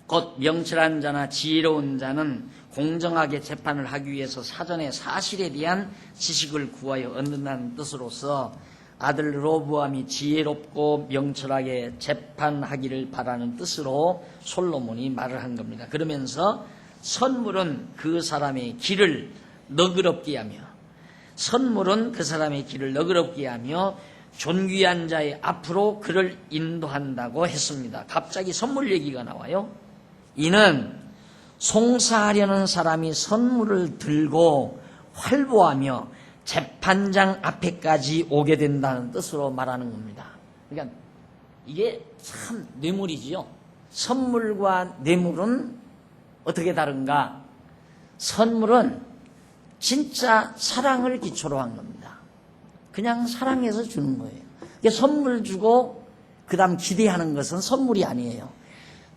곧 명철한 자나 지혜로운 자는 공정하게 재판을 하기 위해서 사전에 사실에 대한 지식을 구하여 얻는다는 뜻으로서 아들 로보암이 지혜롭고 명철하게 재판하기를 바라는 뜻으로 솔로몬이 말을 한 겁니다. 그러면서 선물은 그 사람의 길을 너그럽게 하며 존귀한 자의 앞으로 그를 인도한다고 했습니다. 갑자기 선물 얘기가 나와요. 이는 송사하려는 사람이 선물을 들고 활보하며 재판장 앞에까지 오게 된다는 뜻으로 말하는 겁니다. 그러니까 이게 참 뇌물이지요. 선물과 뇌물은 어떻게 다른가? 선물은 진짜 사랑을 기초로 한 겁니다. 그냥 사랑해서 주는 거예요. 선물 주고 그 다음 기대하는 것은 선물이 아니에요.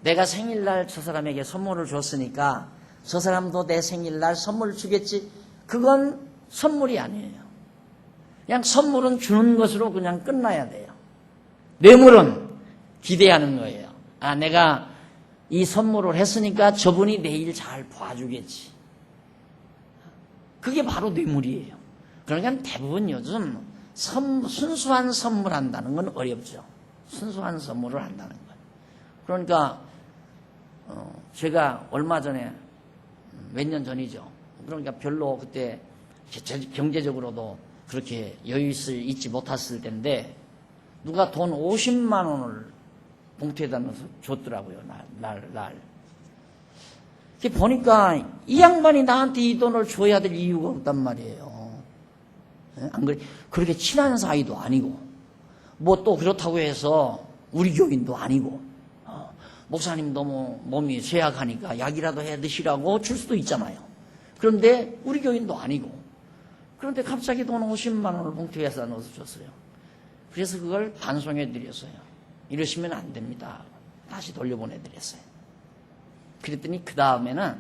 내가 생일날 저 사람에게 선물을 줬으니까 저 사람도 내 생일날 선물을 주겠지. 그건 선물이 아니에요. 그냥 선물은 주는 것으로 그냥 끝나야 돼요. 뇌물은 기대하는 거예요. 아, 내가 이 선물을 했으니까 저분이 내일 잘 봐주겠지. 그게 바로 뇌물이에요. 그러니까 대부분 요즘 순수한 선물한다는 건 어렵죠. 순수한 선물을 한다는 건. 그러니까 제가 얼마 전에 몇 년 전이죠. 그러니까 별로 그때 경제적으로도 그렇게 여유 있지 못했을 때인데 누가 돈 50만 원을 봉투에다 넣어서 줬더라고요. 날. 보니까 이 양반이 나한테 이 돈을 줘야 될 이유가 없단 말이에요. 안 그래? 그렇게 친한 사이도 아니고 뭐 또 그렇다고 해서 우리 교인도 아니고 목사님 너무 몸이 쇠약하니까 약이라도 해 드시라고 줄 수도 있잖아요. 그런데 우리 교인도 아니고 그런데 갑자기 돈 50만 원을 봉투에다 넣어서 줬어요. 그래서 그걸 반송해 드렸어요. 이러시면 안 됩니다. 다시 돌려보내 드렸어요. 그랬더니 그 다음에는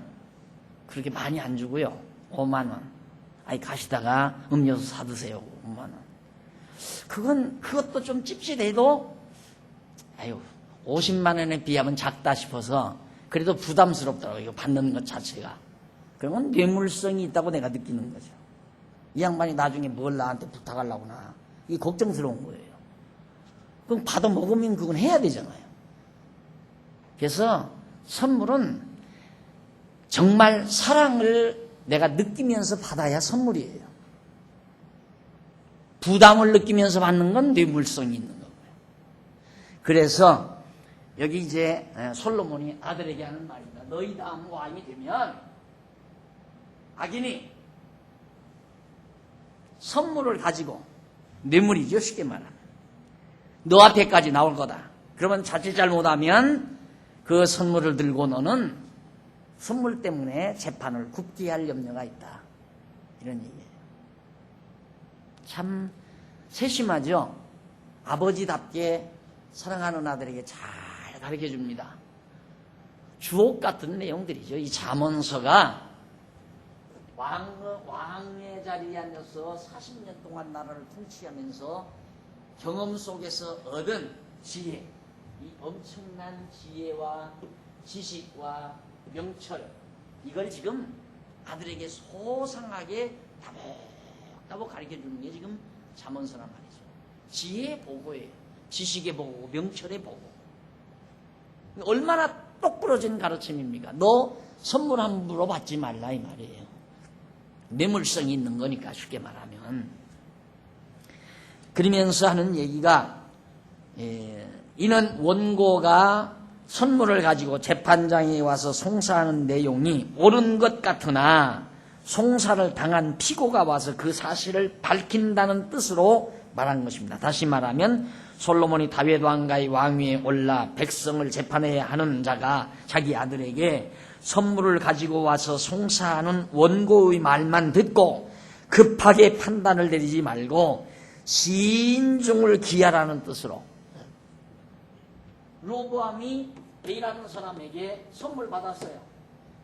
그렇게 많이 안 주고요. 5만 원. 아이 가시다가 음료수 사드세요. 5만 원. 그것도 좀 찝찝해도 아유 50만 원에 비하면 작다 싶어서 그래도 부담스럽더라고요. 이거 받는 것 자체가. 그러면 뇌물성이 있다고 내가 느끼는 거죠. 이 양반이 나중에 뭘 나한테 부탁하려구나. 이게 걱정스러운 거예요. 그럼 받아 먹으면 그건 해야 되잖아요. 그래서 선물은 정말 사랑을 내가 느끼면서 받아야 선물이에요. 부담을 느끼면서 받는 건 뇌물성이 있는 거고요. 그래서 여기 이제 솔로몬이 아들에게 하는 말입니다. 너희 다음 왕이 되면 악인이 선물을 가지고 뇌물이죠. 쉽게 말하면. 너 앞에까지 나올 거다. 그러면 자칫 잘못하면 그 선물을 들고 너는 선물 때문에 재판을 굽게 할 염려가 있다. 이런 얘기예요. 참 세심하죠. 아버지답게 사랑하는 아들에게 잘 가르쳐 줍니다. 주옥 같은 내용들이죠. 이 잠언서가 왕의 자리에 앉아서 40년 동안 나라를 통치하면서 경험 속에서 얻은 지혜, 이 엄청난 지혜와 지식과 명철, 이걸 지금 아들에게 소상하게 따복 가르쳐 주는 게 지금 잠언서란 말이죠. 지혜의 보고예요. 지식의 보고, 명철의 보고. 얼마나 똑부러진 가르침입니까? 너 선물 함부로 받지 말라 이 말이에요. 뇌물성이 있는 거니까 쉽게 말하면. 그러면서 하는 얘기가 이는 원고가 선물을 가지고 재판장에 와서 송사하는 내용이 옳은 것 같으나 송사를 당한 피고가 와서 그 사실을 밝힌다는 뜻으로 말한 것입니다. 다시 말하면 솔로몬이 다윗 왕가의 왕위에 올라 백성을 재판해야 하는 자가 자기 아들에게 선물을 가지고 와서 송사하는 원고의 말만 듣고 급하게 판단을 내리지 말고 신중을 기하라는 뜻으로 로보암이 A라는 사람에게 선물 받았어요.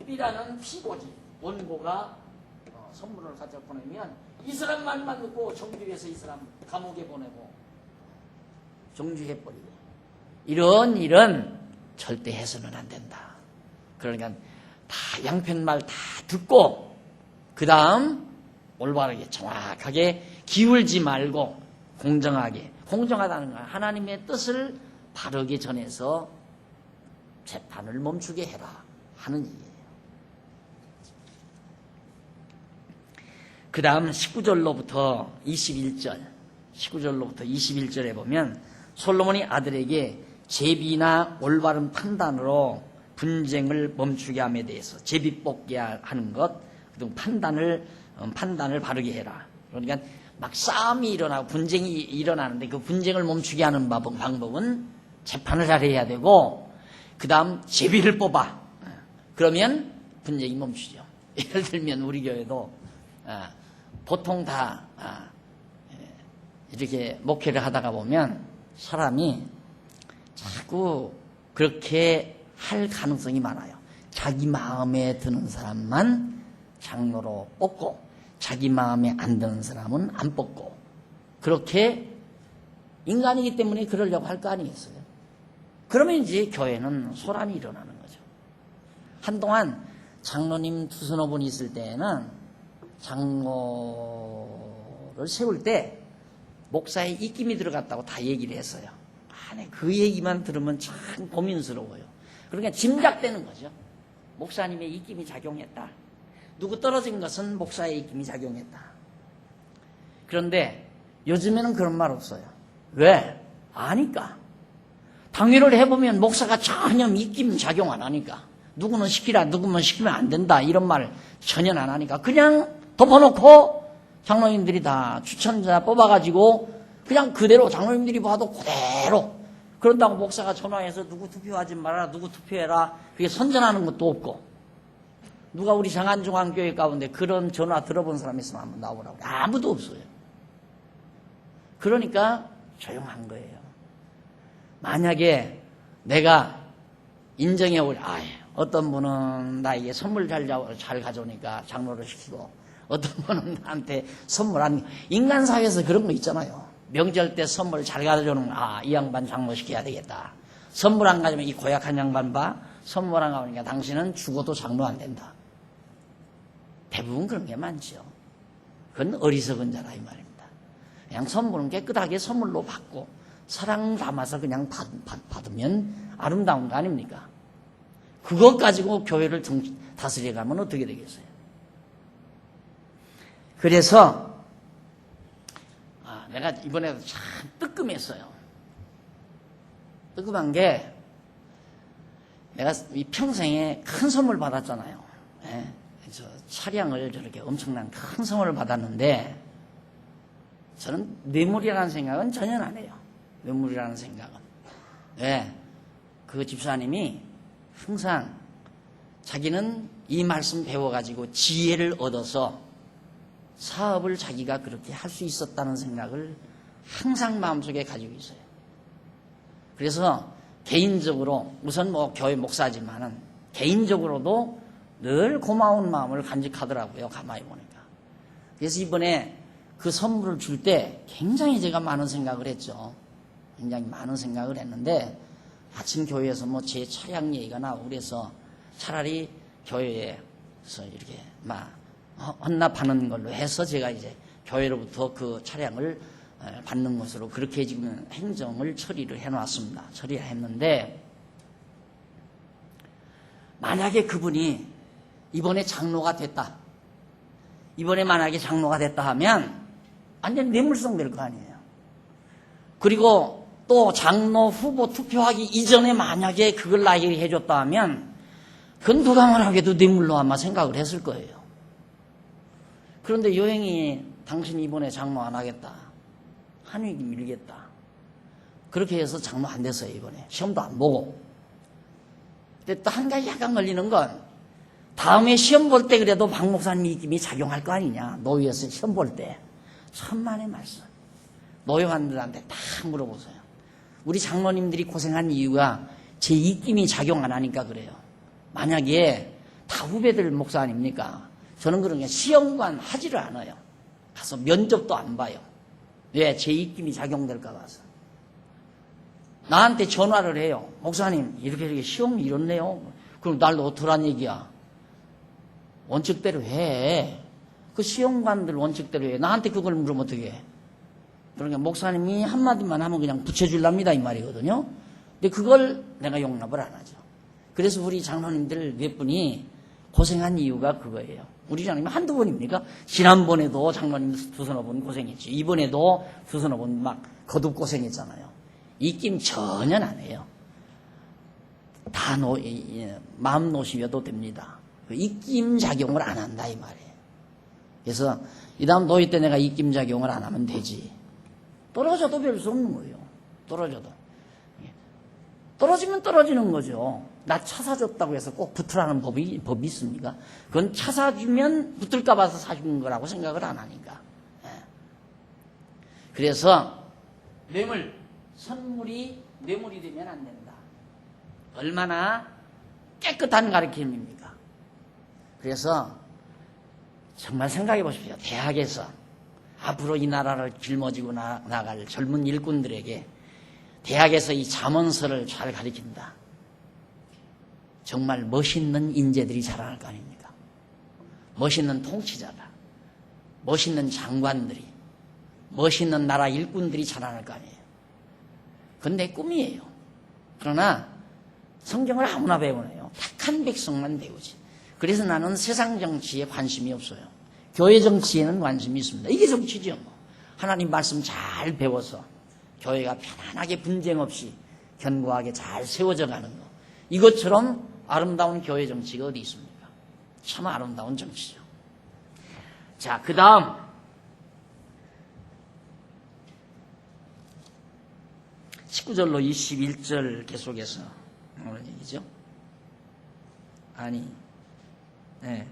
B라는 피고지, 원고가 선물을 가져 보내면 이 사람 말만 듣고 정죄해서 이 사람 감옥에 보내고 정죄해버리고 이런 일은 절대 해서는 안 된다. 그러니까 다 양편 말 다 듣고 그 다음 올바르게 정확하게 기울지 말고 공정하게, 공정하다는 건 하나님의 뜻을 바르게 전해서 재판을 멈추게 해라 하는 얘기예요. 그 다음 19절로부터 21절에 보면 솔로몬이 아들에게 제비나 올바른 판단으로 분쟁을 멈추게 함에 대해서 제비 뽑게 하는 것, 그 판단을 바르게 해라. 그러니까 막 싸움이 일어나고 분쟁이 일어나는데 그 분쟁을 멈추게 하는 방법은 재판을 잘해야 되고 그 다음 제비를 뽑아. 그러면 분쟁이 멈추죠. 예를 들면 우리 교회도 보통 다 이렇게 목회를 하다가 보면 사람이 자꾸 그렇게 할 가능성이 많아요. 자기 마음에 드는 사람만 장로로 뽑고 자기 마음에 안 드는 사람은 안 뽑고 그렇게 인간이기 때문에 그러려고 할 거 아니겠어요? 그러면 이제 교회는 소란이 일어나는 거죠. 한동안 장로님 두서너 분이 있을 때에는 장로를 세울 때 목사의 입김이 들어갔다고 다 얘기를 했어요. 그 얘기만 들으면 참 고민스러워요. 그러니까 짐작되는 거죠. 목사님의 입김이 작용했다. 누구 떨어진 것은 목사의 입김이 작용했다. 그런데 요즘에는 그런 말 없어요. 왜? 아니까. 당위를 해보면 목사가 전혀 입김 작용 안 하니까. 누구는 시키라, 누구는 시키면 안 된다. 이런 말 전혀 안 하니까. 그냥 덮어놓고 장로님들이 다 추천자 뽑아가지고 그냥 그대로 장로님들이 봐도 그대로. 그런다고 목사가 전화해서 누구 투표하지 말아라, 누구 투표해라. 그게 선전하는 것도 없고. 누가 우리 장안중앙교회 가운데 그런 전화 들어본 사람 있으면 한번 나오라고. 아무도 없어요. 그러니까 조용한 거예요. 만약에 내가 인정해 어떤 분은 나에게 선물 잘 가져오니까 장로를 시키고 어떤 분은 나한테 선물 안, 인간 사회에서 그런 거 있잖아요. 명절 때 선물 잘 가져오는, 이 양반 장로 시켜야 되겠다. 선물 안 가져오면 이 고약한 양반 봐. 선물 안 가져오니까 당신은 죽어도 장로 안 된다. 대부분 그런 게 많죠. 그건 어리석은 자라 이 말입니다. 그냥 선물은 깨끗하게 선물로 받고 사랑 담아서 그냥 받으면 아름다운 거 아닙니까? 그것 가지고 교회를 다스려가면 어떻게 되겠어요? 그래서 내가 이번에도 참 뜨끔했어요. 뜨끔한 게 내가 이 평생에 큰 선물 받았잖아요. 그래서 차량을 저렇게 엄청난 큰 선물을 받았는데 저는 뇌물이라는 생각은 전혀 안 해요. 뇌물이라는 생각은. 왜? 그 집사님이 항상 자기는 이 말씀 배워가지고 지혜를 얻어서 사업을 자기가 그렇게 할 수 있었다는 생각을 항상 마음속에 가지고 있어요. 그래서 개인적으로 우선 교회 목사지만은 개인적으로도 늘 고마운 마음을 간직하더라고요. 가만히 보니까. 그래서 이번에 그 선물을 줄 때 굉장히 제가 많은 생각을 했죠. 굉장히 많은 생각을 했는데 아침 교회에서 제 차량 얘기가 나오고 그래서 차라리 교회에서 이렇게 헌납하는 걸로 해서 제가 이제 교회로부터 그 차량을 받는 것으로 그렇게 지금 행정을 처리를 해놨습니다. 처리를 했는데 만약에 그분이 이번에 장로가 됐다. 이번에 만약에 장로가 됐다 하면 완전 뇌물성 될 거 아니에요. 그리고 또 장로 후보 투표하기 이전에 만약에 그걸 나에게 해줬다 하면 그건 누가 말하게도 뇌물로 아마 생각을 했을 거예요. 그런데 여행이 당신 이번에 장로 안 하겠다 한 위기 밀겠다. 그렇게 해서 장로 안 됐어요, 이번에. 시험도 안 보고. 근데 또 한 가지 약간 걸리는 건 다음에 시험 볼 때 그래도 박 목사님 입김이 작용할 거 아니냐. 노예에서 시험 볼 때. 천만의 말씀. 노예관들한테 다 물어보세요. 우리 장로님들이 고생한 이유가 제 입김이 작용 안 하니까 그래요. 만약에 다 후배들 목사 아닙니까? 저는 그런 게 시험관 하지를 않아요. 가서 면접도 안 봐요. 왜? 제 입김이 작용될까 봐서. 나한테 전화를 해요. 목사님, 이렇게 시험이 이렇네요. 그럼 날 어떡하란 얘기야? 원칙대로 해. 그 시험관들 원칙대로 해. 나한테 그걸 물으면 어떻게 해? 그러니까 목사님이 한마디만 하면 그냥 붙여줄랍니다. 이 말이거든요. 근데 그걸 내가 용납을 안 하죠. 그래서 우리 장로님들 몇 분이 고생한 이유가 그거예요. 우리 장로님 한두 번입니까? 지난번에도 장로님 두서너 번 고생했지. 이번에도 두서너 번 막 거듭 고생했잖아요. 입김 전혀 안 해요. 다 마음 놓으셔도 됩니다. 입김 작용을 안 한다 이 말이에요. 그래서 이 다음 노예 때 내가 입김 작용을 안 하면 되지. 떨어져도 별 수 없는 거예요. 떨어져도. 떨어지면 떨어지는 거죠. 나 차 사줬다고 해서 꼭 붙으라는 법이 있습니까? 그건 차 사주면 붙을까 봐서 사준 거라고 생각을 안 하니까. 그래서 선물이 뇌물이 되면 안 된다. 얼마나 깨끗한 가르침입니까? 그래서 정말 생각해 보십시오. 대학에서 앞으로 이 나라를 짊어지고 나갈 젊은 일꾼들에게 대학에서 이 잠언서를 잘 가르친다. 정말 멋있는 인재들이 자라날 거 아닙니까? 멋있는 통치자가, 멋있는 장관들이, 멋있는 나라 일꾼들이 자라날 거 아니에요. 그건 내 꿈이에요. 그러나 성경을 아무나 배우네요. 택한 백성만 배우지. 그래서 나는 세상 정치에 관심이 없어요. 교회 정치에는 관심이 있습니다. 이게 정치죠. 하나님 말씀 잘 배워서 교회가 편안하게 분쟁 없이 견고하게 잘 세워져 가는 거. 이것처럼 아름다운 교회 정치가 어디 있습니까? 참 아름다운 정치죠. 자, 그 다음 19절로 21절 계속해서 오늘 얘기죠. 네.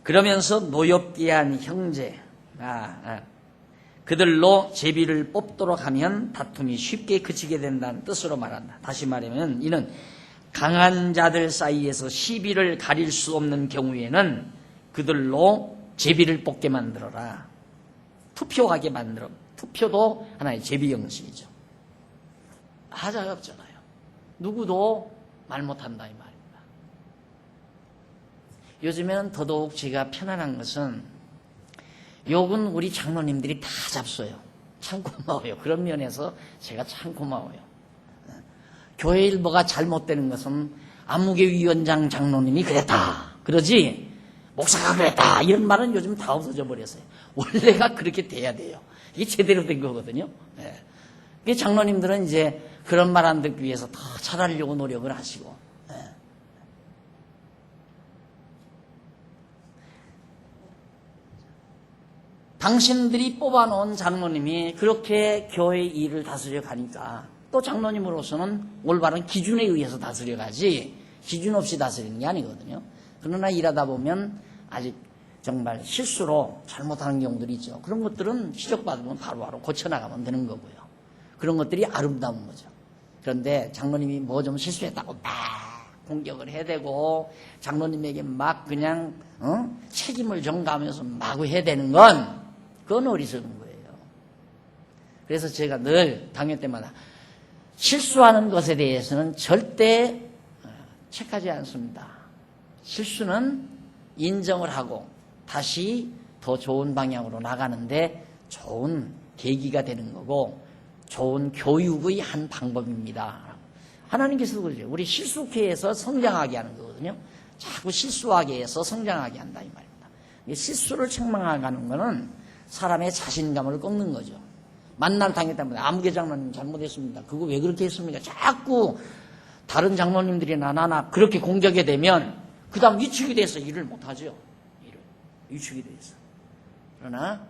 그러면서 노엽게 한 형제, 그들로 제비를 뽑도록 하면 다툼이 쉽게 그치게 된다는 뜻으로 말한다. 다시 말하면 이는 강한 자들 사이에서 시비를 가릴 수 없는 경우에는 그들로 제비를 뽑게 만들어라. 투표하게 만들어. 투표도 하나의 제비 형식이죠. 하자가 없잖아요. 누구도 말 못한다 이 말입니다. 요즘에는 더더욱 제가 편안한 것은 욕은 우리 장로님들이 다 잡숴요. 참 고마워요. 그런 면에서 제가 참 고마워요. 교회 일보가 잘못되는 것은 안무개 위원장 장로님이 그랬다. 그러지 목사가 그랬다. 이런 말은 요즘 다 없어져 버렸어요. 원래가 그렇게 돼야 돼요. 이게 제대로 된 거거든요. 네. 장로님들은 이제 그런 말 안 듣기 위해서 더 잘하려고 노력을 하시고. 네. 당신들이 뽑아놓은 장로님이 그렇게 교회 일을 다스려 가니까 또 장로님으로서는 올바른 기준에 의해서 다스려 가지 기준 없이 다스리는 게 아니거든요. 그러나 일하다 보면 아직 정말 실수로 잘못하는 경우들이 있죠. 그런 것들은 지적받으면 바로바로 고쳐나가면 되는 거고요. 그런 것들이 아름다운 거죠. 그런데 장로님이 뭐 좀 실수했다고 막 공격을 해대고 장로님에게 막 그냥 책임을 전가하면서 마구 해대는 건 그건 어리석은 거예요. 그래서 제가 늘 당회 때마다 실수하는 것에 대해서는 절대 책하지 않습니다. 실수는 인정을 하고 다시 더 좋은 방향으로 나가는데 좋은 계기가 되는 거고 좋은 교육의 한 방법입니다. 하나님께서도 그러죠. 우리 실수케 해서 성장하게 하는 거거든요. 자꾸 실수하게 해서 성장하게 한다 이 말입니다. 실수를 책망하는 거는 사람의 자신감을 꺾는 거죠. 만날 당회 때문에 아무개 장로님 잘못했습니다. 그거 왜 그렇게 했습니까? 자꾸 다른 장로님들이나 나나 그렇게 공격이 되면 그 다음 위축이 돼서 일을 못하죠. 위축이 돼서. 그러나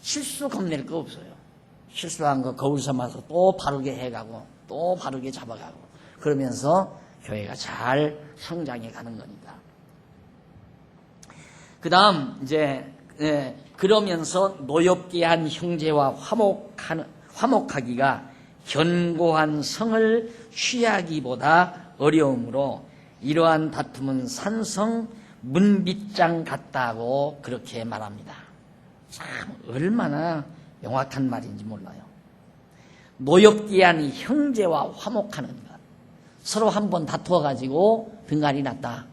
실수 겁낼 거 없어요. 실수한 거 거울 삼아서 또 바르게 해가고 또 바르게 잡아가고 그러면서 교회가 잘 성장해 가는 거니까. 그 다음 이제 그러면서 노엽게 한 형제와 화목하기가 견고한 성을 취하기보다 어려우므로 이러한 다툼은 산성 문빗장 같다고 그렇게 말합니다. 참 얼마나 명확한 말인지 몰라요. 노엽게 한 형제와 화목하는 것. 서로 한번 다투어가지고 등간이 났다.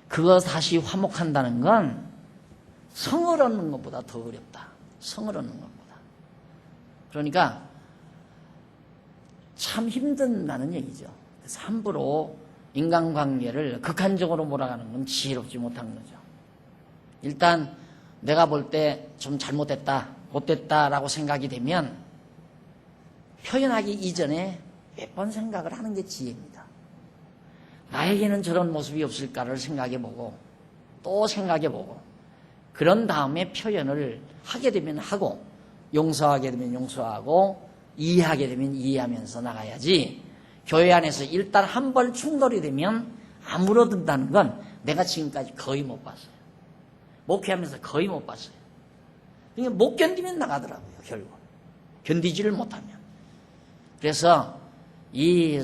그거 다시 화목한다는 건 성을 얻는 것보다 더 어렵다. 성을 얻는 것보다. 그러니까 참 힘든다는 얘기죠. 그래서 함부로 인간관계를 극한적으로 몰아가는 건 지혜롭지 못한 거죠. 일단 내가 볼 때 좀 잘못됐다, 못됐다라고 생각이 되면 표현하기 이전에 몇 번 생각을 하는 게 지혜입니다. 나에게는 저런 모습이 없을까를 생각해보고 또 생각해보고 그런 다음에 표현을 하게 되면 하고 용서하게 되면 용서하고 이해하게 되면 이해하면서 나가야지. 교회 안에서 일단 한 번 충돌이 되면 아물어든다는 건 내가 지금까지 거의 못 봤어요. 목회하면서 거의 못 봤어요. 그러니까 못 견디면 나가더라고요. 결국 견디지를 못하면. 그래서 이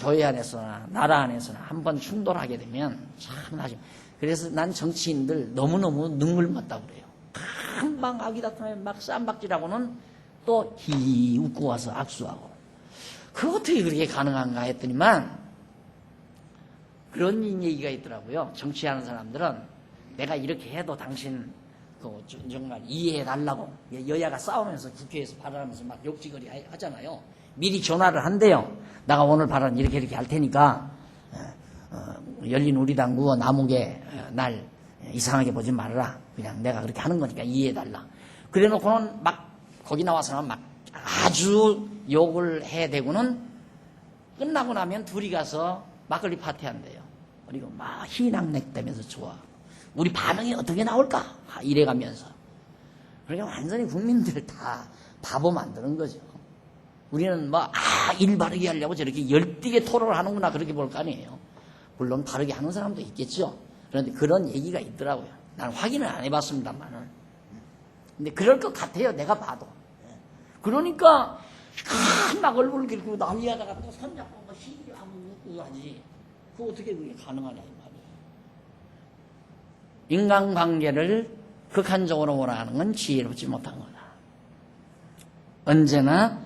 교회 안에서나 나라 안에서나 한 번 충돌하게 되면 참 나중. 그래서 난 정치인들 너무너무 능글맞다고 그래요. 금방 아기다툼에 막 쌈박질하고는 또 히 웃고 와서 악수하고. 그 어떻게 그렇게 가능한가 했더니만 그런 얘기가 있더라고요. 정치하는 사람들은 내가 이렇게 해도 당신 정말 이해해 달라고 여야가 싸우면서 국회에서 발언하면서 막 욕지거리 하잖아요. 미리 전화를 한대요. 내가 오늘 발언 이렇게 할 테니까 열린 우리당 의원 남욱에 날 이상하게 보지 말아라. 그냥 내가 그렇게 하는 거니까 이해해 달라. 그래놓고는 막 거기 나와서는 막 아주 욕을 해대고는 끝나고 나면 둘이 가서 막걸리 파티한대요. 그리고 막 희낙넥대면서 좋아. 우리 반응이 어떻게 나올까? 이래가면서. 그러니까 완전히 국민들 다 바보 만드는 거죠. 우리는 일 바르게 하려고 저렇게 열띠게 토론을 하는구나 그렇게 볼 거 아니에요. 물론 바르게 하는 사람도 있겠죠. 그런데 그런 얘기가 있더라고요. 난 확인을 안 해봤습니다만은. 근데 그럴 것 같아요. 내가 봐도. 그러니까 막 얼굴 긁고 난리하다가 또 손잡고 시기하고 웃고 하지. 그거 어떻게 그게 가능하냐 이 말이에요. 인간관계를 극한적으로 몰아가는 건 지혜롭지 못한 거다. 언제나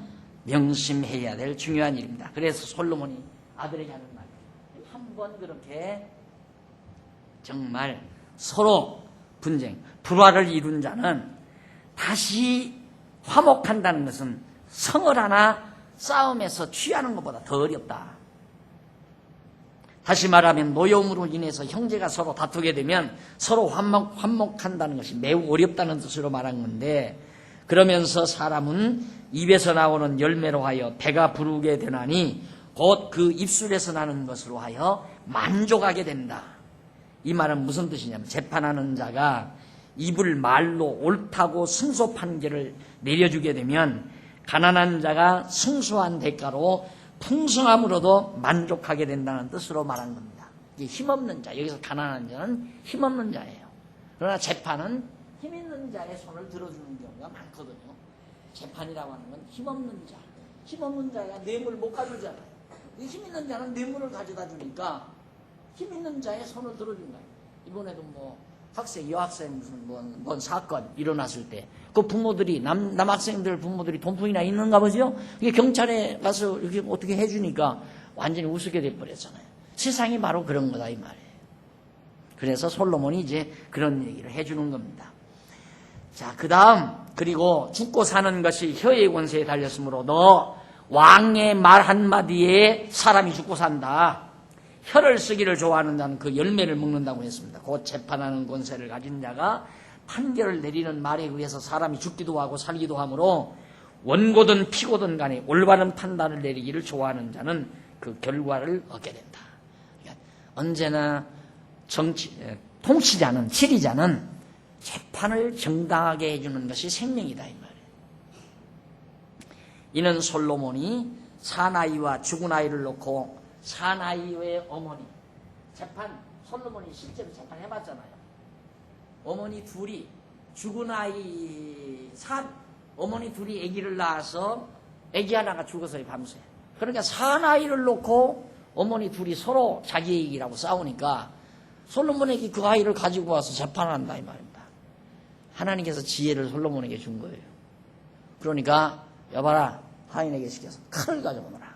명심해야 될 중요한 일입니다. 그래서 솔로몬이 아들에게 하는 말이에요. 한번 그렇게 정말 서로 분쟁, 불화를 이룬 자는 다시 화목한다는 것은 성을 하나 싸움에서 취하는 것보다 더 어렵다. 다시 말하면 노여움으로 인해서 형제가 서로 다투게 되면 서로 화목한다는 것이 매우 어렵다는 뜻으로 말한 건데, 그러면서 사람은 입에서 나오는 열매로 하여 배가 부르게 되나니 곧 그 입술에서 나는 것으로 하여 만족하게 된다. 이 말은 무슨 뜻이냐면, 재판하는 자가 입을 말로 옳다고 승소 판결을 내려주게 되면 가난한 자가 승소한 대가로 풍성함으로도 만족하게 된다는 뜻으로 말한 겁니다. 이게 힘없는 자, 여기서 가난한 자는 힘없는 자예요. 그러나 재판은 힘있는 자의 손을 들어주는 경우가 많거든요. 재판이라고 하는 건 힘없는 자, 힘없는 자가 뇌물 못 가져오잖아요. 힘있는 자는 뇌물을 가져다 주니까 힘있는 자의 손을 들어준 거예요. 이번에도 여학생 무슨 사건 일어났을 때 그 부모들이 남학생들 부모들이 돈푼이나 있는가 보죠. 이게 경찰에 가서 이렇게 어떻게 해주니까 완전히 우습게 돼버렸잖아요. 세상이 바로 그런 거다 이 말이에요. 그래서 솔로몬이 이제 그런 얘기를 해주는 겁니다. 자, 그 다음, 그리고 죽고 사는 것이 혀의 권세에 달렸으므로 너 왕의 말 한마디에 사람이 죽고 산다. 혀를 쓰기를 좋아하는 자는 그 열매를 먹는다고 했습니다. 곧 재판하는 권세를 가진 자가 판결을 내리는 말에 의해서 사람이 죽기도 하고 살기도 하므로 원고든 피고든 간에 올바른 판단을 내리기를 좋아하는 자는 그 결과를 얻게 된다. 그러니까 언제나 통치자는, 지리자는 재판을 정당하게 해주는 것이 생명이다 이 말이에요. 이는 솔로몬이 사나이와 죽은 아이를 놓고 사나이의 어머니 재판 솔로몬이 실제로 재판해봤잖아요. 어머니 둘이 죽은 아이 어머니 둘이 아기를 낳아서 아기 하나가 죽어서요 밤새. 그러니까 사나이를 놓고 어머니 둘이 서로 자기 얘기라고 싸우니까 솔로몬에게 그 아이를 가지고 와서 재판한다 이 말입니다. 하나님께서 지혜를 솔로몬에게 준 거예요. 그러니까 여봐라 하인에게 시켜서 칼을 가져오너라.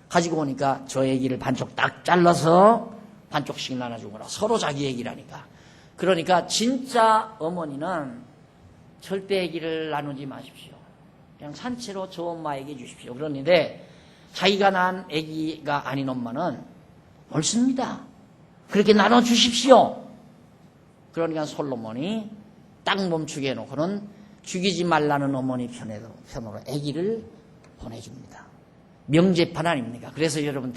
가지고 오니까 저 애기를 반쪽 딱 잘라서 반쪽씩 나눠주거라. 서로 자기 얘기라니까. 그러니까 진짜 어머니는 절대 애기를 나누지 마십시오. 그냥 산채로 저 엄마에게 주십시오. 그러는데 자기가 낳은 애기가 아닌 엄마는 옳습니다. 그렇게 나눠주십시오. 그러니까 솔로몬이 딱 멈추게 해놓고는 죽이지 말라는 어머니 편으로 애기를 보내줍니다. 명재판 아닙니까? 그래서 여러분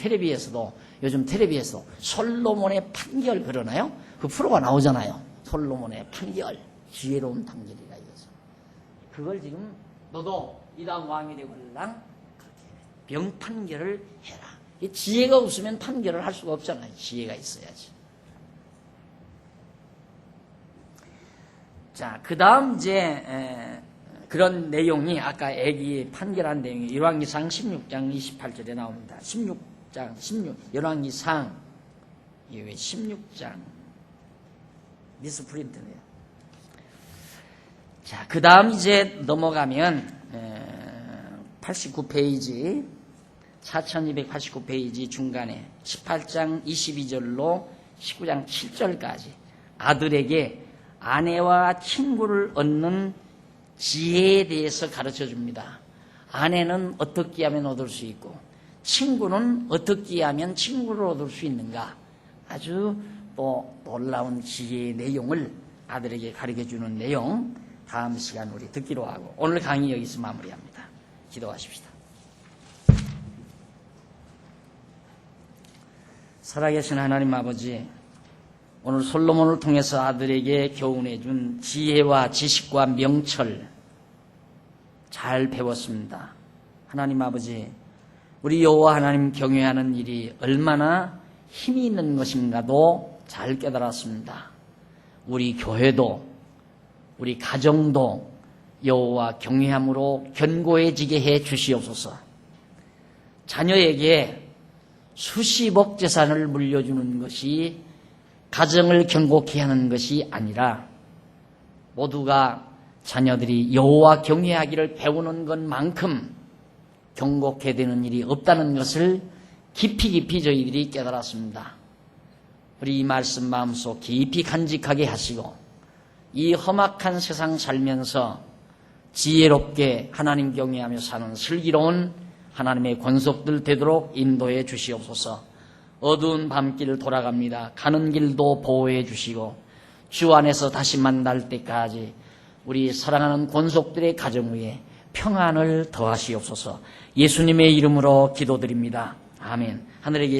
요즘 텔레비에서도 솔로몬의 판결 그러나요? 그 프로가 나오잖아요. 솔로몬의 판결, 지혜로운 판결이라 이거죠. 그걸 지금 너도 이다음 왕이 되고랑 명판결을 해라. 지혜가 없으면 판결을 할 수가 없잖아요. 지혜가 있어야지. 자, 그 다음 이제 그런 내용이 아까 애기 판결한 내용이 열왕기상 16장 28절에 나옵니다. 16, 이게 왜 16장 미스프린트네요. 자, 그 다음 이제 넘어가면 89페이지 4289페이지 중간에 18장 22절로 19장 7절까지 아들에게 아내와 친구를 얻는 지혜에 대해서 가르쳐 줍니다. 아내는 어떻게 하면 얻을 수 있고 친구는 어떻게 하면 친구를 얻을 수 있는가. 아주 또 놀라운 지혜의 내용을 아들에게 가르쳐주는 내용 다음 시간 우리 듣기로 하고 오늘 강의 여기서 마무리합니다. 기도하십시다. 살아계신 하나님 아버지, 오늘 솔로몬을 통해서 아들에게 교훈해 준 지혜와 지식과 명철 잘 배웠습니다. 하나님 아버지, 우리 여호와 하나님 경외하는 일이 얼마나 힘이 있는 것인가도 잘 깨달았습니다. 우리 교회도 우리 가정도 여호와 경외함으로 견고해지게 해 주시옵소서. 자녀에게 수십억 재산을 물려주는 것이 가정을 견고케 하는 것이 아니라 모두가 자녀들이 여호와 경외하기를 배우는 것만큼 견고케 되는 일이 없다는 것을 깊이 저희들이 깨달았습니다. 우리 이 말씀 마음속 깊이 간직하게 하시고 이 험악한 세상 살면서 지혜롭게 하나님 경외하며 사는 슬기로운 하나님의 권속들 되도록 인도해 주시옵소서. 어두운 밤길 돌아갑니다. 가는 길도 보호해 주시고 주 안에서 다시 만날 때까지 우리 사랑하는 권속들의 가정 위에 평안을 더하시옵소서. 예수님의 이름으로 기도드립니다. 아멘. 하늘에